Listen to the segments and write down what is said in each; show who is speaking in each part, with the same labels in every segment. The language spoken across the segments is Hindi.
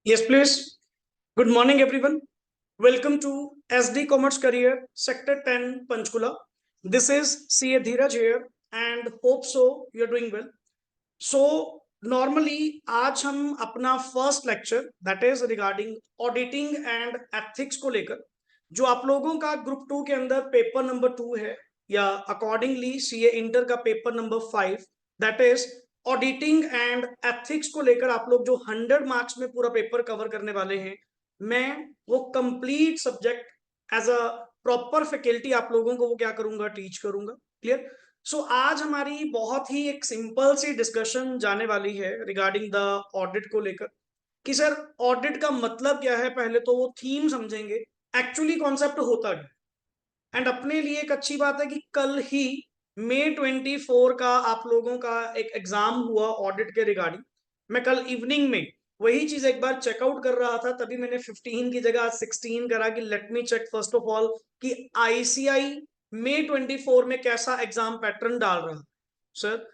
Speaker 1: Yes, please. Good morning, everyone. Welcome to SD Commerce Career, Sector 10, Panchkula. This is CA Dheeraj here, and hope so you're doing well. So, normally, आज हम अपना first lecture that is regarding auditing and ethics को लेकर जो आप लोगों का ग्रुप 2 के अंदर पेपर नंबर 2 है या अकॉर्डिंगली सीए इंटर का paper number 5 that is auditing and ethics को लेकर आप लोग जो 100 मार्क्स में पूरा पेपर कवर करने वाले हैं, मैं वो complete subject as a proper faculty आप लोगों को वो क्या करूंगा, टीच करूंगा। क्लियर। सो आज हमारी बहुत ही एक सिंपल सी डिस्कशन जाने वाली है रिगार्डिंग द ऑडिट को लेकर कि सर ऑडिट का मतलब क्या है। पहले तो वो थीम समझेंगे, एक्चुअली कॉन्सेप्ट होता क्या। एंड अपने लिए एक अच्छी बात है कि कल ही May 24 का आप लोगों का एक एग्जाम हुआ ऑडिट के रिगार्डिंग। मैं कल इवनिंग में वही चीज एक बार चेकआउट कर रहा था, तभी मैंने 15 की जगह 16 करा कि let me check first of all कि आईसीआई May 24 में कैसा एग्जाम पैटर्न डाल रहा। सर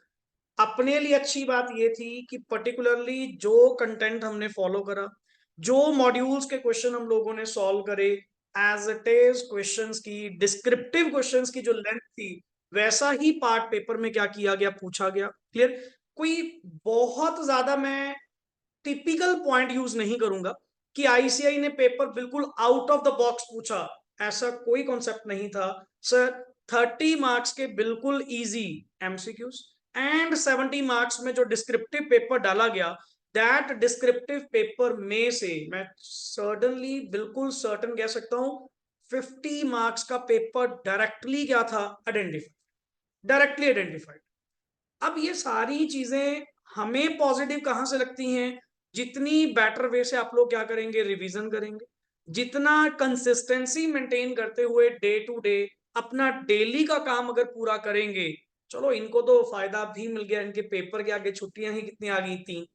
Speaker 1: अपने लिए अच्छी बात यह थी कि पर्टिकुलरली जो कंटेंट हमने फॉलो करा, जो मॉड्यूल्स के क्वेश्चन हम लोगों ने सॉल्व करे, एज इट इज क्वेश्चंस की डिस्क्रिप्टिव क्वेश्चंस की जो लेंथ थी, वैसा ही पार्ट पेपर में क्या किया गया, पूछा गया। क्लियर। कोई बहुत ज्यादा मैं टिपिकल पॉइंट यूज नहीं करूंगा कि आईसीआई ने पेपर बिल्कुल आउट ऑफ द बॉक्स पूछा, ऐसा कोई कॉन्सेप्ट नहीं था। सर 30 मार्क्स के बिल्कुल इजी एमसीक्यूज एंड 70 मार्क्स में जो डिस्क्रिप्टिव पेपर डाला गया, दैट डिस्क्रिप्टिव पेपर में से मैं सर्टनली बिल्कुल सर्टन कह सकता हूं 50 मार्क्स का पेपर डायरेक्टली क्या था, आइडेंटिफाइड। अब ये सारी चीजें हमें पॉजिटिव कहां से लगती हैं, जितनी बेटर वे से आप लोग क्या करेंगे, रिवीजन करेंगे, जितना कंसिस्टेंसी मेंटेन करते हुए डे टू डे अपना डेली का काम अगर पूरा करेंगे। चलो इनको तो फायदा भी मिल गया, इनके पेपर के आगे छुट्टियां ही कितनी आ गई, 3,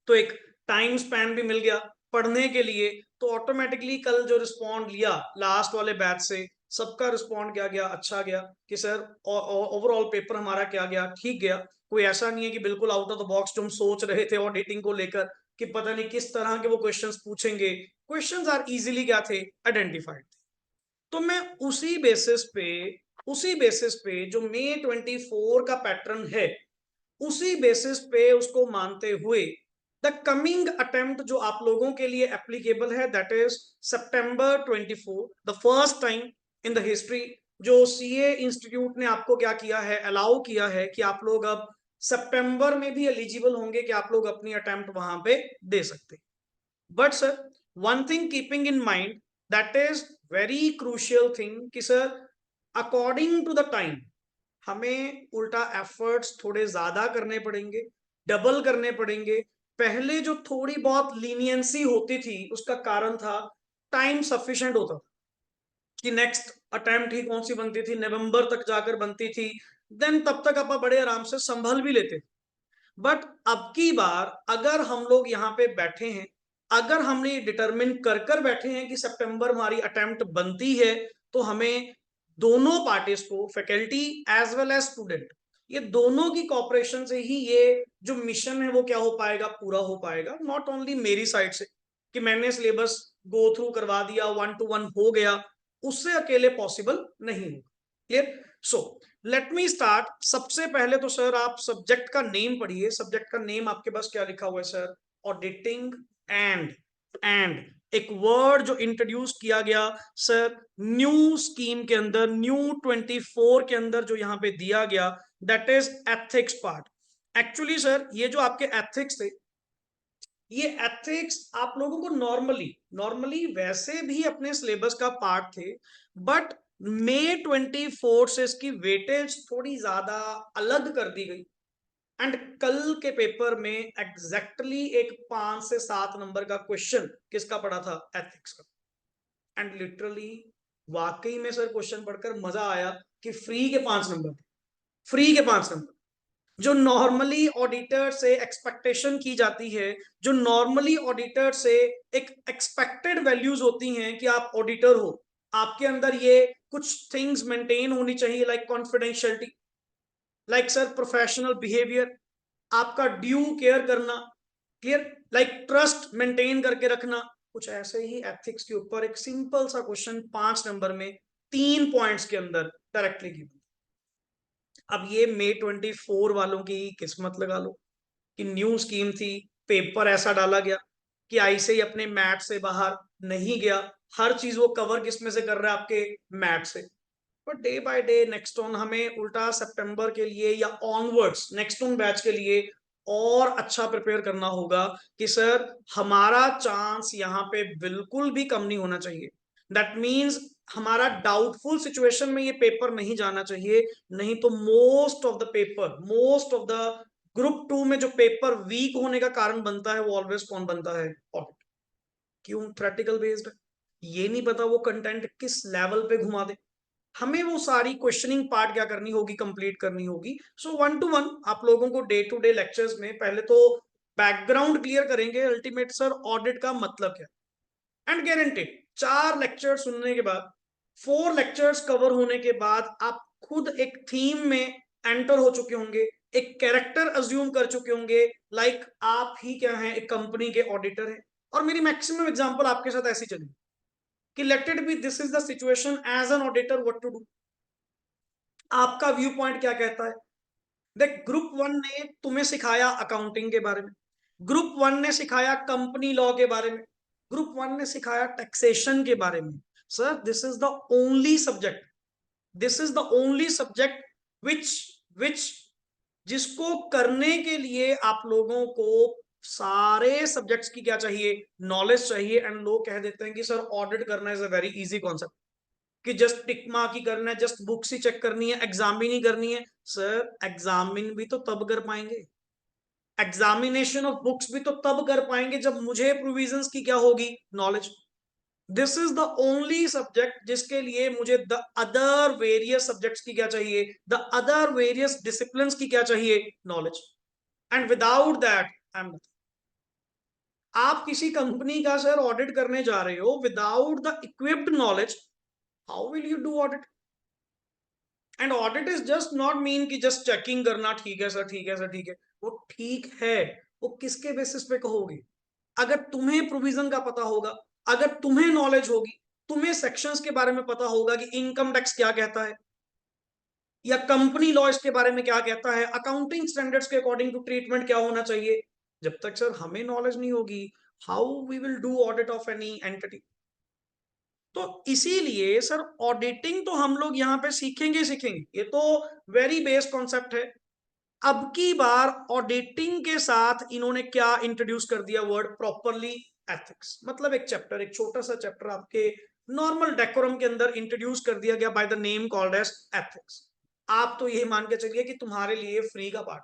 Speaker 1: तो एक टाइम स्पैन भी मिल गया पढ़ने के लिए। तो ऑटोमेटिकली कल जो रिस्पॉन्ड लिया लास्ट वाले बैच से, सबका रिस्पॉन्ड क्या गया, अच्छा गया कि सर ओवरऑल पेपर हमारा क्या गया, ठीक गया। कोई ऐसा नहीं है कि बिल्कुल आउट ऑफ द बॉक्स जो हम सोच रहे थे ऑडिटिंग को लेकर कि पता नहीं किस तरह के वो क्वेश्चंस पूछेंगे, क्वेश्चंस आर इजीली क्या थे, आइडेंटिफाइड थे। तो मैं उसी बेसिस पे जो May 24 का पैटर्न है, उसी बेसिस पे उसको मानते हुए द कमिंग अटेम्प्ट जो आप लोगों के लिए एप्लीकेबल है, that is September 24, the first time in the history जो सीए इंस्टीट्यूट ने आपको क्या किया है, अलाउ किया है कि आप लोग अब सितंबर में भी एलिजिबल होंगे कि आप लोग अपनी अटेम्प्ट वहां पे दे सकते। But sir one thing keeping in mind, that is very crucial thing कि sir according to the time हमें उल्टा एफर्ट्स थोड़े ज्यादा करने पड़ेंगे, डबल करने पड़ेंगे। पहले जो थोड़ी बहुत लीनियंसी होती थी उसका कारण था टाइम सफिशिएंट होता था कि नेक्स्ट अटेम्प्ट ही कौन सी बनती थी, नवंबर तक जाकर बनती थी, देन तब तक आप बड़े आराम से संभल भी लेते। बट अब की बार अगर हम लोग यहाँ पे बैठे हैं, अगर हमने डिटरमिन कर कर बैठे हैं कि सितंबर हमारी अटेम्प्ट बनती है, तो हमें दोनों पार्टीज को, faculty as well as student, ये दोनों की कॉपरेशन से ही ये जो मिशन है वो क्या हो पाएगा, पूरा हो पाएगा। नॉट ओनली मेरी साइड से कि मैंने सिलेबस गो थ्रू करवा दिया, 1 to 1 हो गया, उससे अकेले पॉसिबल नहीं होगा। Clear. So let me start. सबसे पहले तो सर आप सब्जेक्ट का नेम पढ़िए। सब्जेक्ट का नेम आपके पास क्या लिखा हुआ है सर, ऑडिटिंग एंड एंड एक वर्ड जो इंट्रोड्यूस किया गया सर न्यू स्कीम के अंदर, New 24 के अंदर जो यहां पे दिया गया, that is ethics part. Actually sir ये जो आपके एथिक्स थे, ये एथिक्स आप लोगों को नॉर्मली नॉर्मली वैसे भी अपने सिलेबस का पार्ट थे, बट May 24 से इसकी वेटेज थोड़ी ज्यादा अलग कर दी गई। एंड कल के पेपर में एग्जैक्टली एक 5 से 7 नंबर का क्वेश्चन किसका पड़ा था, एथिक्स का। एंड लिटरली वाकई में सर क्वेश्चन पढ़कर मजा आया कि फ्री के 5 नंबर, फ्री के 5 नंबर जो नॉर्मली ऑडिटर से एक्सपेक्टेशन की जाती है, जो नॉर्मली ऑडिटर से एक एक्सपेक्टेड वैल्यूज होती हैं कि आप ऑडिटर हो, आपके अंदर ये कुछ थिंग्स मेंटेन होनी चाहिए, like confidentiality, like sir professional behaviour, आपका ड्यू केयर करना। क्लियर। लाइक ट्रस्ट मेंटेन करके रखना, कुछ ऐसे ही एथिक्स के ऊपर एक सिंपल सा क्वेश्चन 5 नंबर में 3 पॉइंट्स के अंदर डायरेक्टली गिवन। अब ये May 24 वालों की किस्मत लगा लो कि न्यू स्कीम थी, पेपर ऐसा डाला गया कि ऐसे ही अपने मैट से बाहर नहीं गया, हर चीज वो कवर किस में से कर रहा है, आपके मैट से। But day by day next on हमें उल्टा सितंबर के लिए या ऑनवर्ड्स नेक्स्ट ऑन बैच के लिए और अच्छा प्रिपेयर करना होगा कि सर हमारा चांस यहाँ पे बिल्कुल भी कम नहीं होना चाहिए। दैट मीन्स हमारा डाउटफुल सिचुएशन में ये पेपर नहीं जाना चाहिए, नहीं तो मोस्ट ऑफ द ग्रुप 2 में जो पेपर वीक होने का कारण बनता है वो ऑलवेज कौन बनता है, ऑडिट। क्यों? थ्योरेटिकल बेस्ड है, ये नहीं पता वो कंटेंट किस लेवल पे घुमा दे, हमें वो सारी क्वेश्चनिंग पार्ट क्या करनी होगी, कंप्लीट करनी होगी। सो 1 to 1 आप लोगों को डे टू डे लेक्चर्स में पहले तो बैकग्राउंड क्लियर करेंगे, अल्टीमेट सर ऑडिट का मतलब क्या, एंड गारंटेड 4 लेक्चर सुनने के बाद, 4 लेक्चर्स कवर होने के बाद आप खुद एक थीम में एंटर हो चुके होंगे, एक कैरेक्टर अज्यूम कर चुके होंगे, लाइक आप ही क्या हैं, एक कंपनी के ऑडिटर हैं। और मेरी मैक्सिमम एग्जांपल आपके साथ ऐसी चली कि let it be this is the situation as an auditor, what to do, आपका व्यू पॉइंट क्या कहता है। देख, ग्रुप 1 ने तुम्हें सिखाया अकाउंटिंग के बारे में, ग्रुप 1 ने सिखाया कंपनी लॉ के बारे में, ग्रुप 1 ने सिखाया टैक्सेशन के बारे में। Sir this is the only subject, this is the only subject which which जिसको करने के लिए आप लोगों को सारे सब्जेक्ट्स की क्या चाहिए, नॉलेज चाहिए। एंड लोग कह देते हैं कि सर ऑडिट करना is a very easy concept, कि जस्ट टिक मार्क ही करना है, जस्ट बुक्स ही चेक करनी है, एग्जामिन ही करनी है। सर एग्जामिन भी तो तब कर पाएंगे, एग्जामिनेशन ऑफ बुक्स भी तो तब कर पाएंगे जब मुझे प्रोविजंस की क्या होगी, knowledge. This is the only subject जिसके लिए मुझे द अदर वेरियस सब्जेक्ट्स की क्या चाहिए, द अदर वेरियस डिसिप्लिन की क्या चाहिए, knowledge. And without that I am, आप किसी कंपनी का सर ऑडिट करने जा रहे हो without the equipped knowledge, how will you do audit. And audit is just not mean कि जस्ट चेकिंग करना, ठीक है सर, ठीक है सर, ठीक है। वो ठीक है, वो किसके बेसिस पे कहोगे, अगर तुम्हें प्रोविजन का पता होगा, अगर तुम्हें नॉलेज होगी, तुम्हें सेक्शंस के बारे में पता होगा कि इनकम टैक्स क्या कहता है या कंपनी लॉ इसके बारे में क्या कहता है, अकाउंटिंग स्टैंडर्ड्स के अकॉर्डिंग टू ट्रीटमेंट क्या होना चाहिए। जब तक सर हमें नॉलेज नहीं होगी, how we will do audit of any entity. तो इसीलिए सर ऑडिटिंग तो हम लोग यहाँ पे सीखेंगे सीखेंगे, ये तो वेरी बेस कॉन्सेप्ट है। अब की बार ऑडिटिंग के साथ इन्होंने क्या इंट्रोड्यूस कर दिया वर्ड, प्रॉपरली एथिक्स। मतलब एक चैप्टर, एक छोटा सा चैप्टर आपके नॉर्मल डेकोरम के अंदर इंट्रोड्यूस कर दिया गया by the name called as ethics. आप तो ये मान के चलिए कि तुम्हारे लिए फ्री का पार्ट,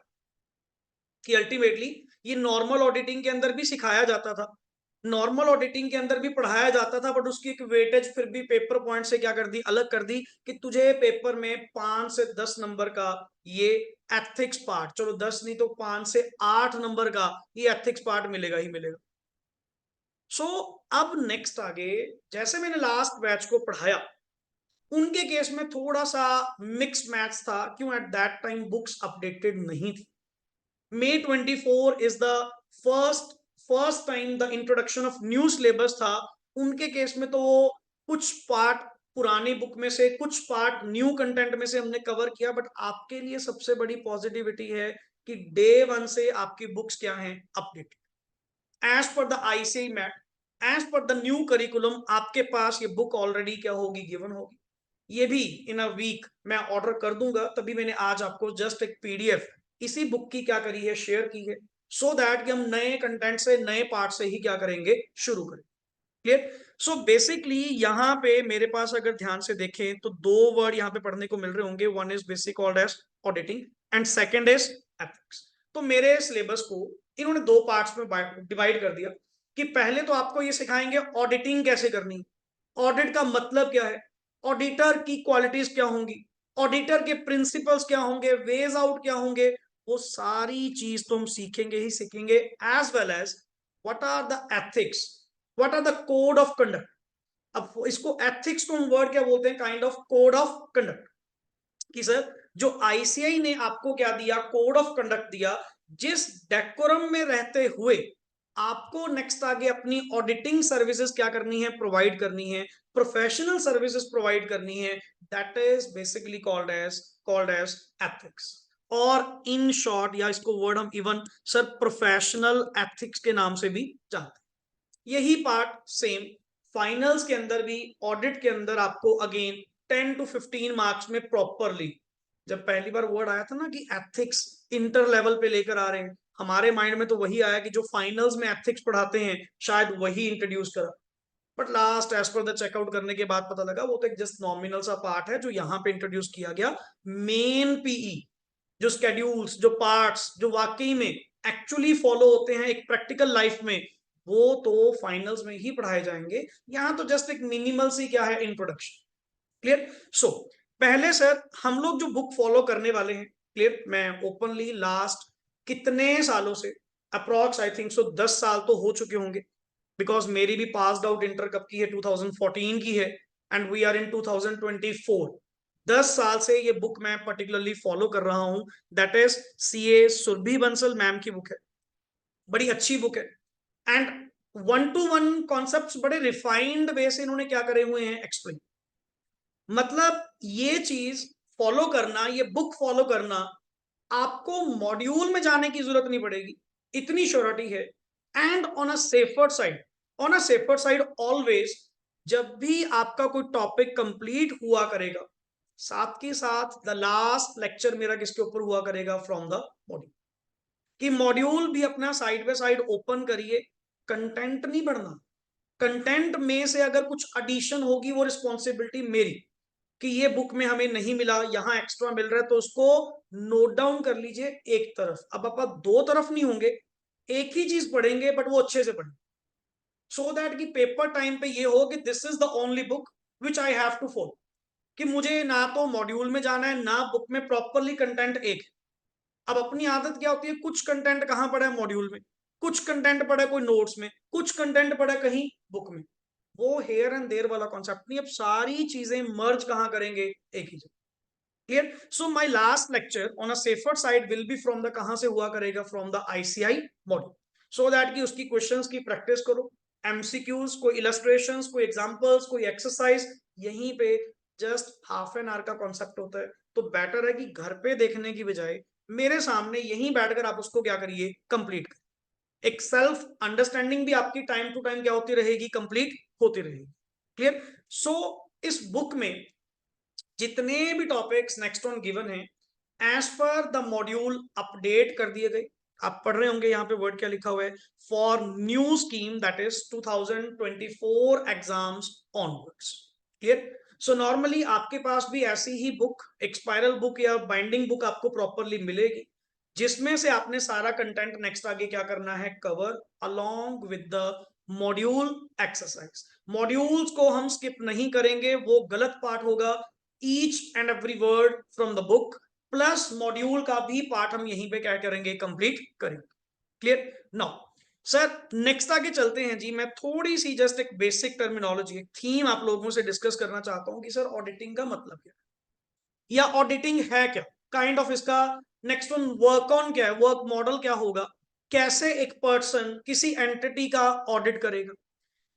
Speaker 1: कि अल्टीमेटली ये नॉर्मल ऑडिटिंग के अंदर भी सिखाया जाता था, नॉर्मल ऑडिटिंग के अंदर भी पढ़ाया जाता था, बट उसकी एक वेटेज फिर भी पेपर पॉइंट से क्या कर दी, अलग कर दी, कि तुझे पेपर में 5 से 10 नंबर का ये एथिक्स पार्ट, चलो 10 नहीं तो 5 से 8 नंबर का ये एथिक्स पार्ट मिलेगा ही मिलेगा। सो अब नेक्स्ट आगे, जैसे मैंने लास्ट बैच को पढ़ाया, उनके केस में थोड़ा सा मिक्स मैथ्स था, क्यों, at that time books updated नहीं थी। May 24 is the first time the introduction of new syllabus था। उनके केस में तो कुछ पार्ट पुरानी बुक में से, कुछ पार्ट न्यू कंटेंट में से हमने कवर किया। बट आपके लिए सबसे बड़ी पॉजिटिविटी है कि डे 1 से आपकी बुक्स क्या हैं, update as per the ICAI मैट, as per the new curriculum. आपके पास ये बुक ऑलरेडी क्या होगी, गिवन होगी। ये भी इन अ वीक मैं ऑर्डर कर दूंगा, तभी मैंने आज आपको जस्ट एक PDF इसी बुक की क्या करी है, शेयर की है, सो दैट कि हम नए कंटेंट से, नए पार्ट से ही क्या करेंगे, शुरू करें। क्लियर। सो बेसिकली यहाँ पे मेरे पास अगर ध्यान से देखें तो 2 वर्ड यहाँ पे पढ़ने को मिल रहे होंगे, one is basic called as auditing and second is ethics. तो मेरे सिलेबस को इन्होंने 2 पार्ट्स में डिवाइड कर दिया कि पहले तो आपको ये सिखाएंगे ऑडिटिंग कैसे करनी, ऑडिट का मतलब क्या है, ऑडिटर की क्वालिटीज क्या होंगी, ऑडिटर के प्रिंसिपल्स क्या होंगे, वेज आउट क्या होंगे, वो सारी चीज तो हम सीखेंगे ही सीखेंगे। As well as what are the ethics, what are the code of conduct. अब इसको एथिक्स को हम वर्ड क्या बोलते हैं, kind of code of conduct. कि सर जो ICAI ने आपको क्या दिया, कोड ऑफ कंडक्ट दिया, जिस डेकोरम में रहते हुए आपको नेक्स्ट आगे अपनी ऑडिटिंग सर्विसेज क्या करनी है, प्रोवाइड करनी है, प्रोफेशनल सर्विसेज प्रोवाइड करनी है, that is basically called as ethics. और इन शॉर्ट, या इसको वर्ड हम इवन सर प्रोफेशनल एथिक्स के नाम से भी जानते हैं। यही पार्ट सेम फाइनल्स के अंदर भी, ऑडिट के अंदर आपको अगेन 10 to 15 मार्क्स में प्रॉपरली, जब पहली बार वर्ड आया था ना कि एथिक्स इंटर लेवल पे लेकर आ रहे हैं, हमारे माइंड में तो वही आया कि जो फाइनल्स में एथिक्स पढ़ाते हैं शायद वही इंट्रोड्यूस करा, but last as per the checkout करने के बाद पता लगा वो तो एक जस्ट नॉमिनल सा पार्ट है जो यहाँ पे इंट्रोड्यूस किया गया। मेन पीई जो स्केड्यूल्स, जो पार्ट्स जो वाकई में एक्चुअली फॉलो होते हैं एक प्रैक्टिकल लाइफ में, वो तो फाइनल्स में ही पढ़ाए जाएंगे। यहाँ तो जस्ट एक मिनिमल सी क्या है, इंट्रोडक्शन। क्लियर? सो पहले सर हम लोग जो बुक फॉलो करने वाले हैं, क्लियर, मैं ओपनली लास्ट कितने सालों से, अप्रॉक्स आई थिंक सो 10 साल तो हो चुके होंगे, बिकॉज मेरी भी पास्ड आउट इंटर कब की है, 2014 की है, एंड वी आर इन 2024। 10 साल से ये बुक मैं पर्टिकुलरली फॉलो कर रहा हूं, that is CA Surabhi Bansal ma'am की बुक है। बड़ी अच्छी बुक है, एंड 1 to 1 कॉन्सेप्ट्स बड़े रिफाइंड वे से इन्होंने क्या करे हुए हैं, एक्सप्लेन। मतलब ये चीज फॉलो करना, ये बुक फॉलो करना, आपको मॉड्यूल में जाने की जरूरत नहीं पड़ेगी, इतनी श्योरिटी है। And on a safer side, always जब भी आपका कोई टॉपिक कंप्लीट हुआ करेगा, साथ के साथ द लास्ट लेक्चर मेरा किसके ऊपर हुआ करेगा, फ्रॉम द मॉड्यूल। कि मॉड्यूल भी अपना साइड बाय साइड ओपन करिए, कंटेंट नहीं बढ़ना, कंटेंट में से अगर कुछ एडिशन होगी वो रिस्पॉन्सिबिलिटी मेरी, कि ये बुक में हमें नहीं मिला, यहाँ एक्स्ट्रा मिल रहा है, तो उसको नोट डाउन कर लीजिए एक तरफ। अब आप दो तरफ नहीं होंगे, एक ही चीज पढ़ेंगे, बट वो अच्छे से पढ़ें, सो दैट कि पेपर टाइम पे ये हो कि this is the only book which I have to follow, कि मुझे ना तो मॉड्यूल में जाना है ना बुक में, प्रॉपरली कंटेंट एक। अब अपनी आदत क्या होती है, कुछ कंटेंट कहाँ पड़ा है, मॉड्यूल में, कुछ कंटेंट पड़ा है कोई नोट्स में, कुछ कंटेंट पड़ा है कहीं बुक में। वो हेयर एंड देयर वाला कॉन्सेप्ट नहीं, अब सारी चीजें मर्ज कहाँ करेंगे, एक ही जगह। Clear? So my last lecture on a safer side will be from the, कहां से हुआ करेगा, from the ICI module, so that कि उसकी क्वेश्चंस की प्रैक्टिस करो, एमसीक्यूज, कोई इलस्ट्रेशंस, कोई एग्जांपल्स, कोई एक्सरसाइज, यहीं पे जस्ट हाफ एन आवर का कॉन्सेप्ट होता है। तो बेटर है कि घर पे देखने की बजाय मेरे सामने यहीं बैठकर आप उसको क्या करिए, कंप्लीट करिए। एक सेल्फ अंडरस्टैंडिंग भी आपकी टाइम टू टाइम क्या होती रहेगी, कंप्लीट होती रहेगी। क्लियर? सो इस बुक में जितने भी टॉपिक्स नेक्स्ट ऑन गिवन है, as per the module update कर दिए गए। आप पढ़ रहे होंगे यहाँ पे वर्ड क्या लिखा हुआ है, for new scheme that is 2024 exams onwards. Clear? So normally आपके पास भी ऐसी ही बुक, एक स्पाइरल बुक या बाइंडिंग बुक आपको प्रॉपरली मिलेगी, जिसमें से आपने सारा कंटेंट नेक्स्ट आगे क्या करना है, cover along with the module exercise. Modules को हम स्किप नहीं करेंगे, वो गलत पार्ट होगा। Each and every word from the book plus module का भी पार्ट हम यहीं पे क्या करेंगे, कंप्लीट करेंगे। क्लियर? नाउ सर नेक्स्ट आगे चलते हैं जी। मैं थोड़ी सी जस्ट एक बेसिक टर्मिनोलॉजी, एक थीम आप लोगों से डिस्कस करना चाहता हूं कि सर ऑडिटिंग का मतलब क्या है, या ऑडिटिंग है क्या, काइंड ऑफ इसका नेक्स्ट वन वर्क ऑन क्या है, वर्क मॉडल क्या होगा, कैसे एक पर्सन किसी एंटिटी का ऑडिट करेगा।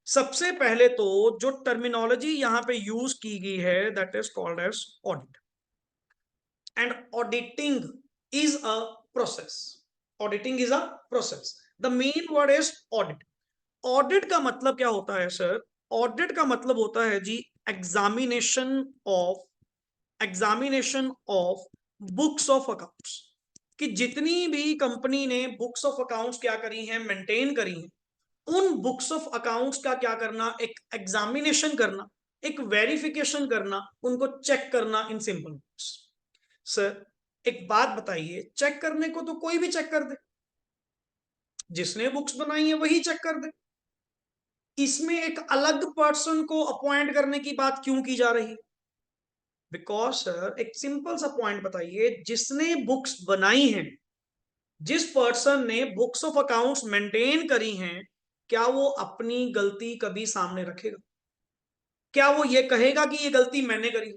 Speaker 1: सबसे पहले तो जो टर्मिनोलॉजी यहां पे यूज की गई है, that is called as audit, and auditing is a process. Auditing is a process, the main word is audit. Audit का मतलब क्या होता है सर, ऑडिट का मतलब होता है जी examination of books of accounts, कि जितनी भी कंपनी ने बुक्स ऑफ अकाउंट्स क्या करी हैं, मेंटेन करी हैं, उन बुक्स ऑफ अकाउंट्स का क्या करना, एक एग्जामिनेशन करना, एक वेरिफिकेशन करना, उनको चेक करना, इन सिंपल वर्ड्स। सर एक बात बताइए, चेक करने को तो कोई भी चेक कर दे, जिसने बुक्स बनाई है वही चेक कर दे, इसमें एक अलग पर्सन को अपॉइंट करने की बात क्यों की जा रही है? बिकॉज सर एक सिंपल सा पॉइंट बताइए, जिसने बुक्स बनाई हैं, जिस पर्सन ने बुक्स ऑफ अकाउंट्स मेंटेन करी हैं, क्या वो अपनी गलती कभी सामने रखेगा? क्या वो ये कहेगा कि ये गलती मैंने करी,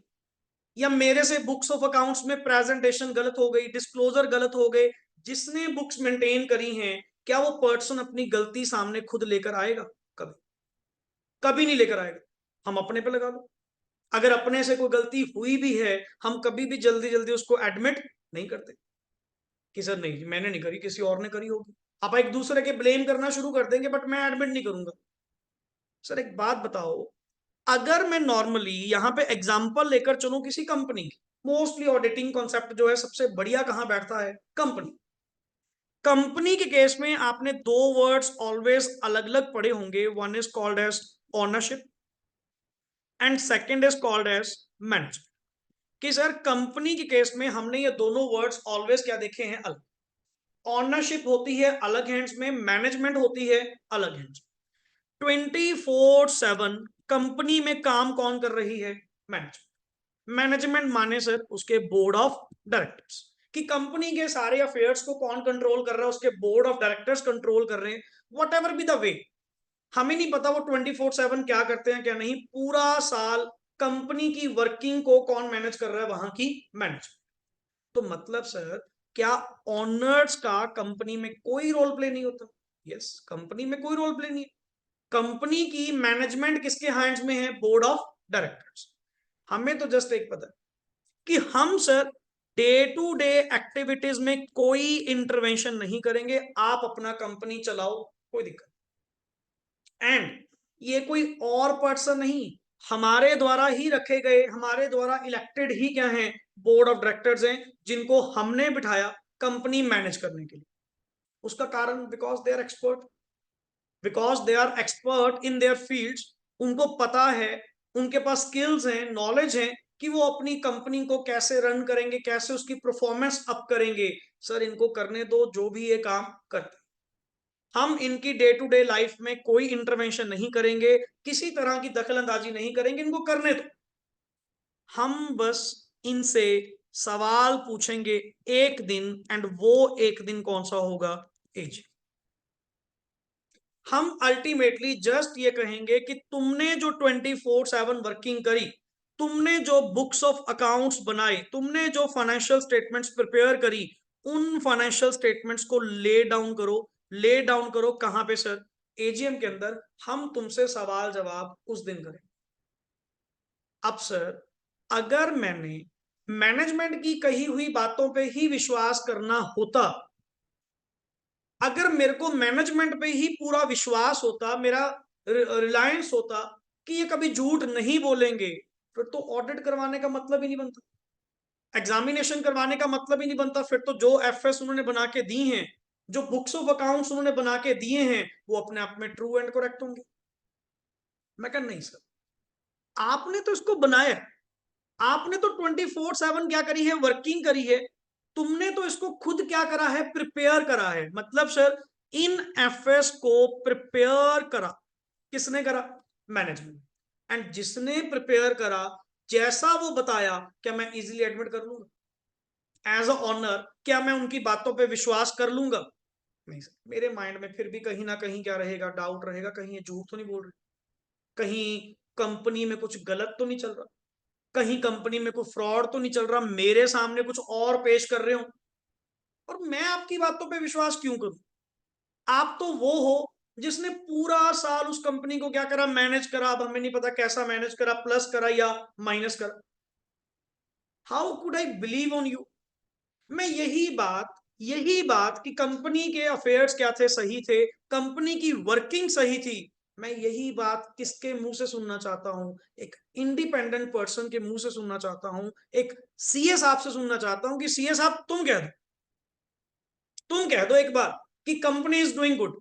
Speaker 1: या मेरे से बुक्स ऑफ अकाउंट्स में प्रेजेंटेशन गलत हो गई, डिस्क्लोजर गलत हो गए, जिसने बुक्स मेंटेन करी हैं, क्या वो पर्सन अपनी गलती सामने खुद लेकर आएगा? कभी कभी नहीं लेकर आएगा। हम अपने पे लगा लो, अगर अपने से कोई गलती हुई भी है, हम कभी भी जल्दी जल्दी उसको एडमिट नहीं करते कि सर नहीं मैंने नहीं करी, किसी और ने करी होगी। आप एक दूसरे के ब्लेम करना शुरू कर देंगे, बट मैं एडमिट नहीं करूंगा। सर एक बात बताओ, अगर मैं नॉर्मली यहां पे एग्जांपल लेकर चलूं किसी कंपनी की, मोस्टली ऑडिटिंग कॉन्सेप्ट जो है सबसे बढ़िया कहां बैठता है? कंपनी। कंपनी के केस में आपने दो वर्ड्स ऑलवेज अलग अलग पढ़े होंगे, one is called as ownership and second is called as management. कि सर कंपनी के केस में हमने ये दोनों वर्ड्स ऑलवेज क्या देखे हैं? अलग। ऑनरशिप होती है अलग हैंड्स में, मैनेजमेंट होती है अलग हैंड्स में। 24/7 कंपनी में काम कौन कर रही है? मैनेजमेंट। मैनेजमेंट माने सर उसके बोर्ड ऑफ डायरेक्टर्स, कि कंपनी के सारे अफेयर्स को कौन कंट्रोल कर रहा है? उसके बोर्ड ऑफ डायरेक्टर्स कंट्रोल कर रहे हैं। What ever be the way, हमें नहीं पता वो 24/7 क्या करते हैं क्या नहीं, पूरा साल कंपनी की वर्किंग को कौन मैनेज कर रहा है? वहां की मैनेजमेंट। तो मतलब सर क्या ऑनर्स का कंपनी में कोई रोल प्ले नहीं होता? यस, कंपनी में कोई रोल प्ले नहीं है। कंपनी की मैनेजमेंट किसके हैंड्स में है? Board of directors. हमें तो जस्ट एक पता है कि हम sir day to day activities में कोई इंटरवेंशन नहीं करेंगे, आप अपना कंपनी चलाओ, कोई दिक्कत। एंड ये कोई और पर्सन नहीं, हमारे द्वारा ही रखे गए, हमारे द्वारा इलेक्टेड ही क्या हैं? बोर्ड ऑफ डायरेक्टर्स हैं, जिनको हमने बिठाया कंपनी मैनेज करने के लिए। उसका कारण because they are expert, because they are expert in their fields. उनको पता है, उनके पास स्किल्स हैं, नॉलेज है कि वो अपनी कंपनी को कैसे रन करेंगे, कैसे उसकी परफॉर्मेंस अप करेंगे। सर इनको करने दो जो भी ये काम करते, हम इनकी डे टू डे लाइफ में कोई इंटरवेंशन नहीं करेंगे, किसी तरह की दखल अंदाजी नहीं करेंगे, इनको करने दो। हम बस इनसे सवाल पूछेंगे एक दिन, एंड वो एक दिन कौन सा होगा? एज। हम अल्टीमेटली जस्ट ये कहेंगे कि तुमने जो 24/7 वर्किंग करी, तुमने जो बुक्स ऑफ अकाउंट्स बनाए, तुमने जो फाइनेंशियल स्टेटमेंट्स प्रिपेयर करी, उन फाइनेंशियल स्टेटमेंट्स को ले डाउन करो। ले डाउन करो कहां पे सर? एजीएम के अंदर। हम तुमसे सवाल जवाब उस दिन करें। अब सर अगर मैंने मैनेजमेंट की कही हुई बातों पे ही विश्वास करना होता, अगर मेरे को मैनेजमेंट पे ही पूरा विश्वास होता, मेरा रिलायंस होता कि ये कभी झूठ नहीं बोलेंगे, फिर तो ऑडिट करवाने का मतलब ही नहीं बनता, एग्जामिनेशन करवाने का मतलब ही नहीं बनता। फिर तो जो एफएस उन्होंने बना के दी हैं, जो बुक्स ऑफ अकाउंट्स उन्होंने बना के दिए हैं, वो अपने आप में ट्रू एंड करेक्ट होंगे। मैं कह नहीं सर, आपने तो इसको बनाया, आपने तो 24/7 क्या करी है? वर्किंग करी है। तुमने तो इसको खुद क्या करा है? प्रिपेयर करा है। मतलब सर इन एफएस को प्रिपेयर करा किसने करा? मैनेजमेंट। एंड जिसने प्रिपेयर करा, जैसा वो बताया, क्या मैं इजीली एडमिट कर लूंगा? एज अ ऑनर क्या मैं उनकी बातों पे विश्वास कर लूंगा? नहीं सर, मेरे माइंड में फिर भी कहीं ना कहीं क्या रहेगा? डाउट रहेगा, कहीं ये झूठ तो नहीं बोल रहे, कहीं कंपनी में कुछ गलत तो नहीं चल रहा, कहीं कंपनी में कोई फ्रॉड तो नहीं चल रहा, मेरे सामने कुछ और पेश कर रहे हो, और मैं आपकी बातों पे विश्वास क्यों करूं? आप तो वो हो जिसने पूरा साल उस कंपनी को क्या करा? मैनेज करा। अब हमें नहीं पता कैसा मैनेज करा, प्लस करा या माइनस करा। How could I believe on you? मैं यही बात कि कंपनी के अफेयर्स क्या थे? सही थे, कंपनी की वर्किंग सही थी। मैं यही बात किसके मुंह से सुनना चाहता हूं? एक इंडिपेंडेंट पर्सन के मुंह से सुनना चाहता हूं, एक सीए साहब से सुनना चाहता हूं कि सीए साहब तुम कह दो एक बार कि company is doing good.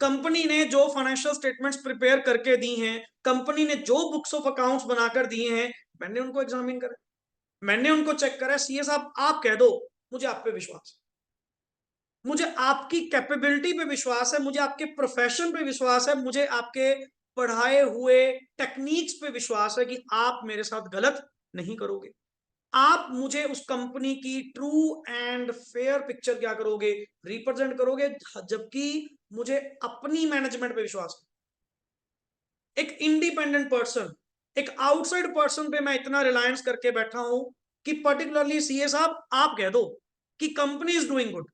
Speaker 1: Company ने जो फाइनेंशियल स्टेटमेंट्स प्रिपेयर करके दी हैं, कंपनी ने जो बुक्स ऑफ अकाउंट्स बनाकर दिए हैं, मैंने उनको एग्जामिन करा, मैंने उनको चेक करा। सीए साहब आप कह दो, मुझे आप पे विश्वास है, मुझे आपकी कैपेबिलिटी पे विश्वास है, मुझे आपके प्रोफेशन पे विश्वास है, मुझे आपके पढ़ाए हुए टेक्निक्स पे विश्वास है कि आप मेरे साथ गलत नहीं करोगे। आप मुझे उस कंपनी की ट्रू एंड फेयर पिक्चर क्या करोगे? रिप्रेजेंट करोगे। जबकि मुझे अपनी मैनेजमेंट पे विश्वास है। एक इंडिपेंडेंट पर्सन, एक आउटसाइड पर्सन पे मैं इतना रिलायंस करके बैठा हूं कि पर्टिकुलरली सीए साहब आप कह दो कि company is doing good,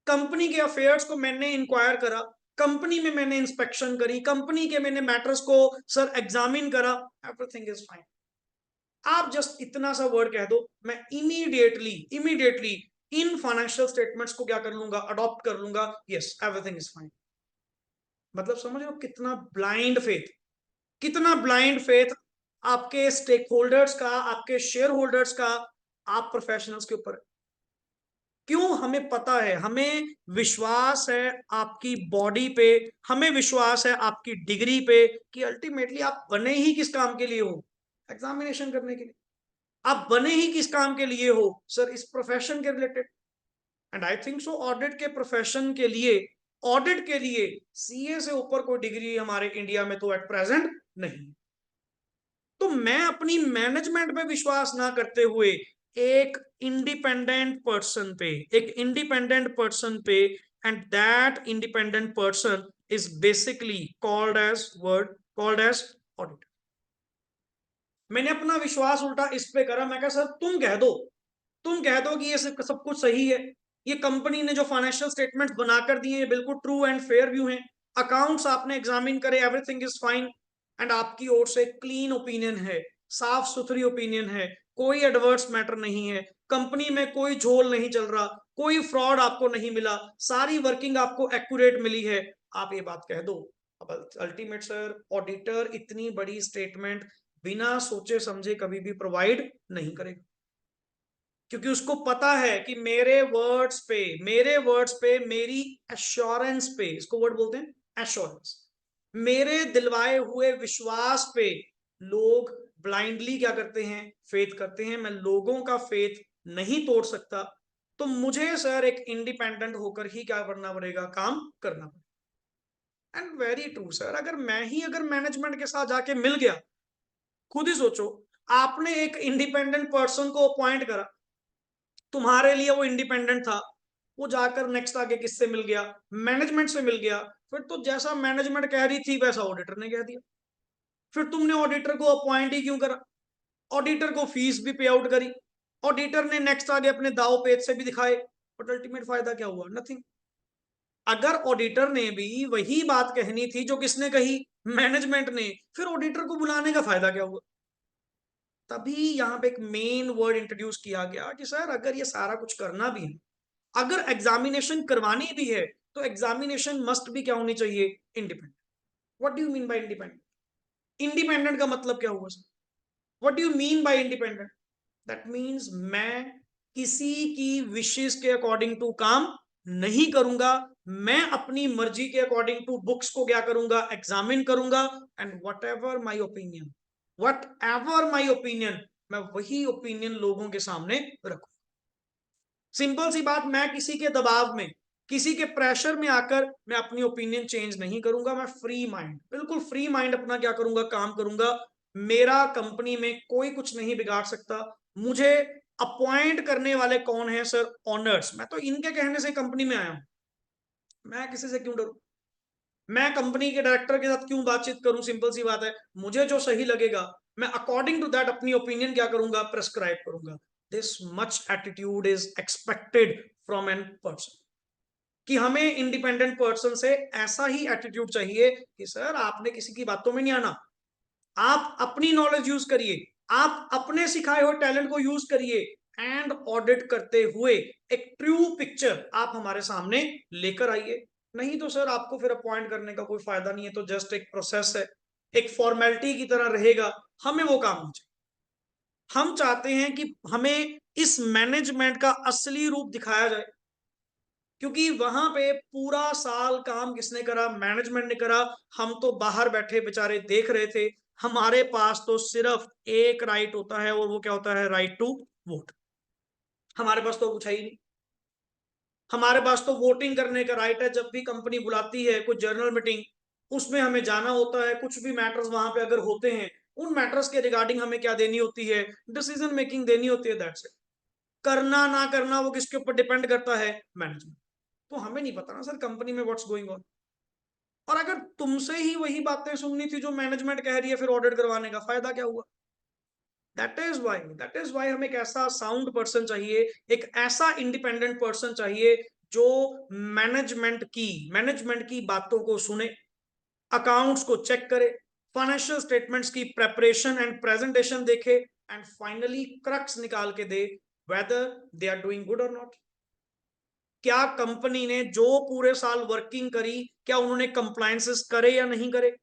Speaker 1: company के अफेयर्स को मैंने इंक्वायर करा, कंपनी में मैंने इंस्पेक्शन करी, कंपनी के मैंने मैटर्स को सर एग्जामिन करा, एवरीथिंग इज फाइन। आप जस्ट इतना सा वर्ड कह दो, मैं immediately immediately in financial statements को क्या कर लूंगा, अडॉप्ट कर लूंगा, यस एवरीथिंग इज फाइन। मतलब समझ रहे हो कितना ब्लाइंड फेथ, कितना ब्लाइंड फेथ आपके स्टेक होल्डर्स का, आपके शेयर होल्डर्स का, आप प्रोफेशनल्स के ऊपर। क्यों? हमें पता है, हमें विश्वास है आपकी बॉडी पे, हमें विश्वास है आपकी डिग्री पे, कि अल्टीमेटली आप बने ही किस काम के लिए हो, एग्जामिनेशन करने के लिए। आप बने ही किस काम के लिए हो सर, इस प्रोफेशन के related. And I think so audit के प्रोफेशन के लिए, ऑडिट के लिए सीए से ऊपर कोई डिग्री हमारे इंडिया में तो एट प्रेजेंट नहीं। तो मैं अपनी मैनेजमेंट पे विश्वास ना करते हुए एक इंडिपेंडेंट पर्सन पे, एक इंडिपेंडेंट पर्सन पे, and that independent person is basically called as auditor. मैंने अपना विश्वास उल्टा इस पे करा, मैं कहा सर तुम कह दो कि ये सब कुछ सही है, ये कंपनी ने जो फाइनेंशियल स्टेटमेंट्स बनाकर दिए हैं बिल्कुल ट्रू एंड फेयर व्यू हैं, अकाउंट्स आपने एग्जामिन करे, एवरीथिंग इज फाइन, एंड आपकी ओर से क्लीन ओपिनियन है, साफ सुथरी ओपिनियन है, कोई एडवर्स मैटर नहीं है, कंपनी में कोई झोल नहीं चल रहा, कोई फ्रॉड आपको नहीं मिला, सारी वर्किंग आपको एक्यूरेट मिली है, आप ये बात कह दो। अब अल्टीमेट सर ऑडिटर इतनी बड़ी स्टेटमेंट बिना सोचे समझे कभी भी प्रोवाइड नहीं करेगा, क्योंकि उसको पता है कि मेरे वर्ड्स पे मेरी एश्योरेंस पे, इसको वर्ड बोलते हैं एश्योरेंस, मेरे दिलवाए हुए विश्वास पे लोग ब्लाइंडली क्या करते हैं, फेथ करते हैं। मैं लोगों का फेथ नहीं तोड़ सकता, तो मुझे सर एक इंडिपेंडेंट होकर ही क्या करना पड़ेगा, काम करना पड़ेगा। एंड वेरी ट्रू सर, अगर मैनेजमेंट के साथ जाके मिल गया, खुद ही सोचो, आपने एक इंडिपेंडेंट पर्सन को अपॉइंट करा, तुम्हारे लिए वो इंडिपेंडेंट था, वो जाकर नेक्स्ट आगे किससे मिल गया, मैनेजमेंट से मिल गया, फिर तो जैसा मैनेजमेंट कह रही थी वैसा ऑडिटर ने कह दिया, फिर तुमने ऑडिटर को अपॉइंट ही क्यों करा, ऑडिटर को फीस भी पे आउट करी, ऑडिटर ने नेक्स्ट आगे अपने दाव पेच से भी दिखाए, बट अल्टीमेट फायदा क्या हुआ, नथिंग। अगर ऑडिटर ने भी वही बात कहनी थी जो किसने कही, मैनेजमेंट ने, फिर ऑडिटर को बुलाने का फायदा क्या हुआ। तभी यहाँ पे एक मेन वर्ड इंट्रोड्यूस किया गया कि सर अगर ये सारा कुछ करना भी है, अगर एग्जामिनेशन करवानी भी है, तो एग्जामिनेशन मस्ट भी क्या होनी चाहिए, independent. What do you mean by independent? Independent का मतलब क्या हुआ sir? What do you mean by independent? That means मैं किसी की विशेष के अकॉर्डिंग टू काम नहीं करूंगा, मैं अपनी मर्जी के अकॉर्डिंग टू बुक्स को क्या करूंगा, एग्जामिन करूंगा, and what ever my opinion, मैं वही ओपिनियन लोगों के सामने रखूं। सिंपल सी बात, मैं किसी के दबाव में, किसी के प्रेशर में आकर मैं अपनी ओपिनियन चेंज नहीं करूंगा, मैं फ्री माइंड, बिल्कुल फ्री माइंड अपना क्या करूंगा, काम करूंगा। मेरा कंपनी में कोई कुछ नहीं बिगाड़ सकता। मुझे अपॉइंट करने वाले कौन है सर, ऑनर्स, मैं तो इनके कहने से कंपनी में आया हूं, मैं किसी से क्यों डरूं, मैं कंपनी के डायरेक्टर के साथ क्यों बातचीत करूं, सिंपल सी बात है, मुझे जो सही लगेगा मैं अकॉर्डिंग टू दैट अपनी ओपिनियन क्या करूंगा, प्रेस्क्राइब करूंगा। This much attitude is expected from an person, कि हमें इंडिपेंडेंट पर्सन से ऐसा ही एटीट्यूड चाहिए कि सर आपने किसी की बातों में नहीं आना, आप अपनी नॉलेज यूज करिए, आप अपने सिखाए हुए टैलेंट को यूज करिए, एंड ऑडिट करते हुए एक ट्रू पिक्चर आप हमारे सामने लेकर आइए। नहीं तो सर आपको फिर अपॉइंट करने का कोई फायदा नहीं है, तो जस्ट एक प्रोसेस है, एक फॉर्मेलिटी की तरह रहेगा, हमें वो काम नहीं चाहिए। हम चाहते हैं कि हमें इस मैनेजमेंट का असली रूप दिखाया जाए, क्योंकि वहां पे पूरा साल काम किसने करा, मैनेजमेंट ने करा, हम तो बाहर बैठे बेचारे देख रहे थे। हमारे पास तो सिर्फ एक राइट होता है, और वो क्या होता है, राइट टू वोट। हमारे पास तो कुछ है ही नहीं, हमारे पास तो वोटिंग करने का राइट है, जब भी कंपनी बुलाती है कोई जर्नल मीटिंग, उसमें हमें जाना होता है, कुछ भी मैटर्स वहां पे अगर होते हैं, उन मैटर्स के रिगार्डिंग हमें क्या देनी होती है, डिसीजन मेकिंग देनी होती है, दैट्स इट। करना ना करना वो किसके ऊपर डिपेंड करता है, मैनेजमेंट। तो हमें नहीं पता ना सर कंपनी में व्हाट्स गोइंग ऑन, और अगर तुमसे ही वही बातें सुननी थी जो मैनेजमेंट कह रही है, फिर ऑडिट करवाने का फायदा क्या हुआ। दैट इज वाई हमें एक ऐसा साउंड पर्सन चाहिए, एक ऐसा इंडिपेंडेंट पर्सन चाहिए जो मैनेजमेंट की बातों को सुने, अकाउंट्स को चेक करे, फाइनेंशियल स्टेटमेंट्स की प्रेपरेशन एंड प्रेजेंटेशन देखे, एंड फाइनली क्रक्स निकाल के दे whether they are doing good और नॉट। क्या कंपनी ने जो पूरे साल वर्किंग करी, क्या उन्होंने कंप्लायंसेस करे या नहीं करे,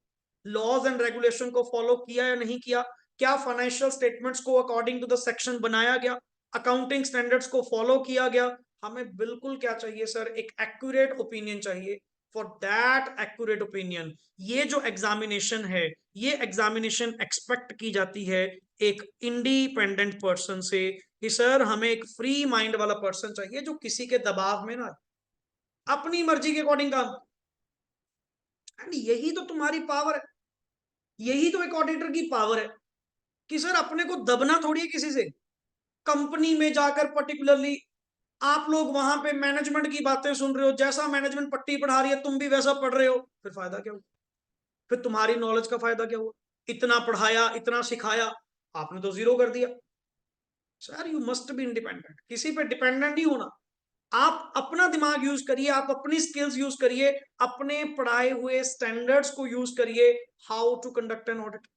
Speaker 1: लॉज एंड रेगुलेशन को फॉलो किया या नहीं किया, क्या फाइनेंशियल स्टेटमेंट्स को अकॉर्डिंग टू द सेक्शन बनाया गया, अकाउंटिंग स्टैंडर्ड्स को फॉलो किया गया। हमें बिल्कुल क्या चाहिए सर, एक एक्यूरेट ओपिनियन चाहिए। फॉर दैट एक्यूरेट ओपिनियन ये जो एग्जामिनेशन है, ये एग्जामिनेशन एक्सपेक्ट की जाती है एक इंडिपेंडेंट पर्सन से कि सर हमें एक फ्री माइंड वाला पर्सन चाहिए जो किसी के दबाव में ना, अपनी मर्जी के अकॉर्डिंग काम। एंड यही तो तुम्हारी पावर है, यही तो एक ऑडिटर की पावर है कि सर अपने को दबना थोड़ी है किसी से। कंपनी में जाकर पर्टिकुलरली आप लोग वहां पे मैनेजमेंट की बातें सुन रहे हो, जैसा मैनेजमेंट पट्टी पढ़ा रही है तुम भी वैसा पढ़ रहे हो, फिर फायदा क्या हुआ? फिर तुम्हारी नॉलेज का फायदा क्या हुआ? इतना पढ़ाया, इतना सिखाया, आपने तो जीरो कर दिया। Sir you must be independent, किसी पे डिपेंडेंट नहीं होना। आप अपना दिमाग यूज करिए, आप अपनी स्किल्स यूज करिए, अपने पढ़ाए हुए स्टैंडर्ड्स को यूज करिए। How to conduct an audit,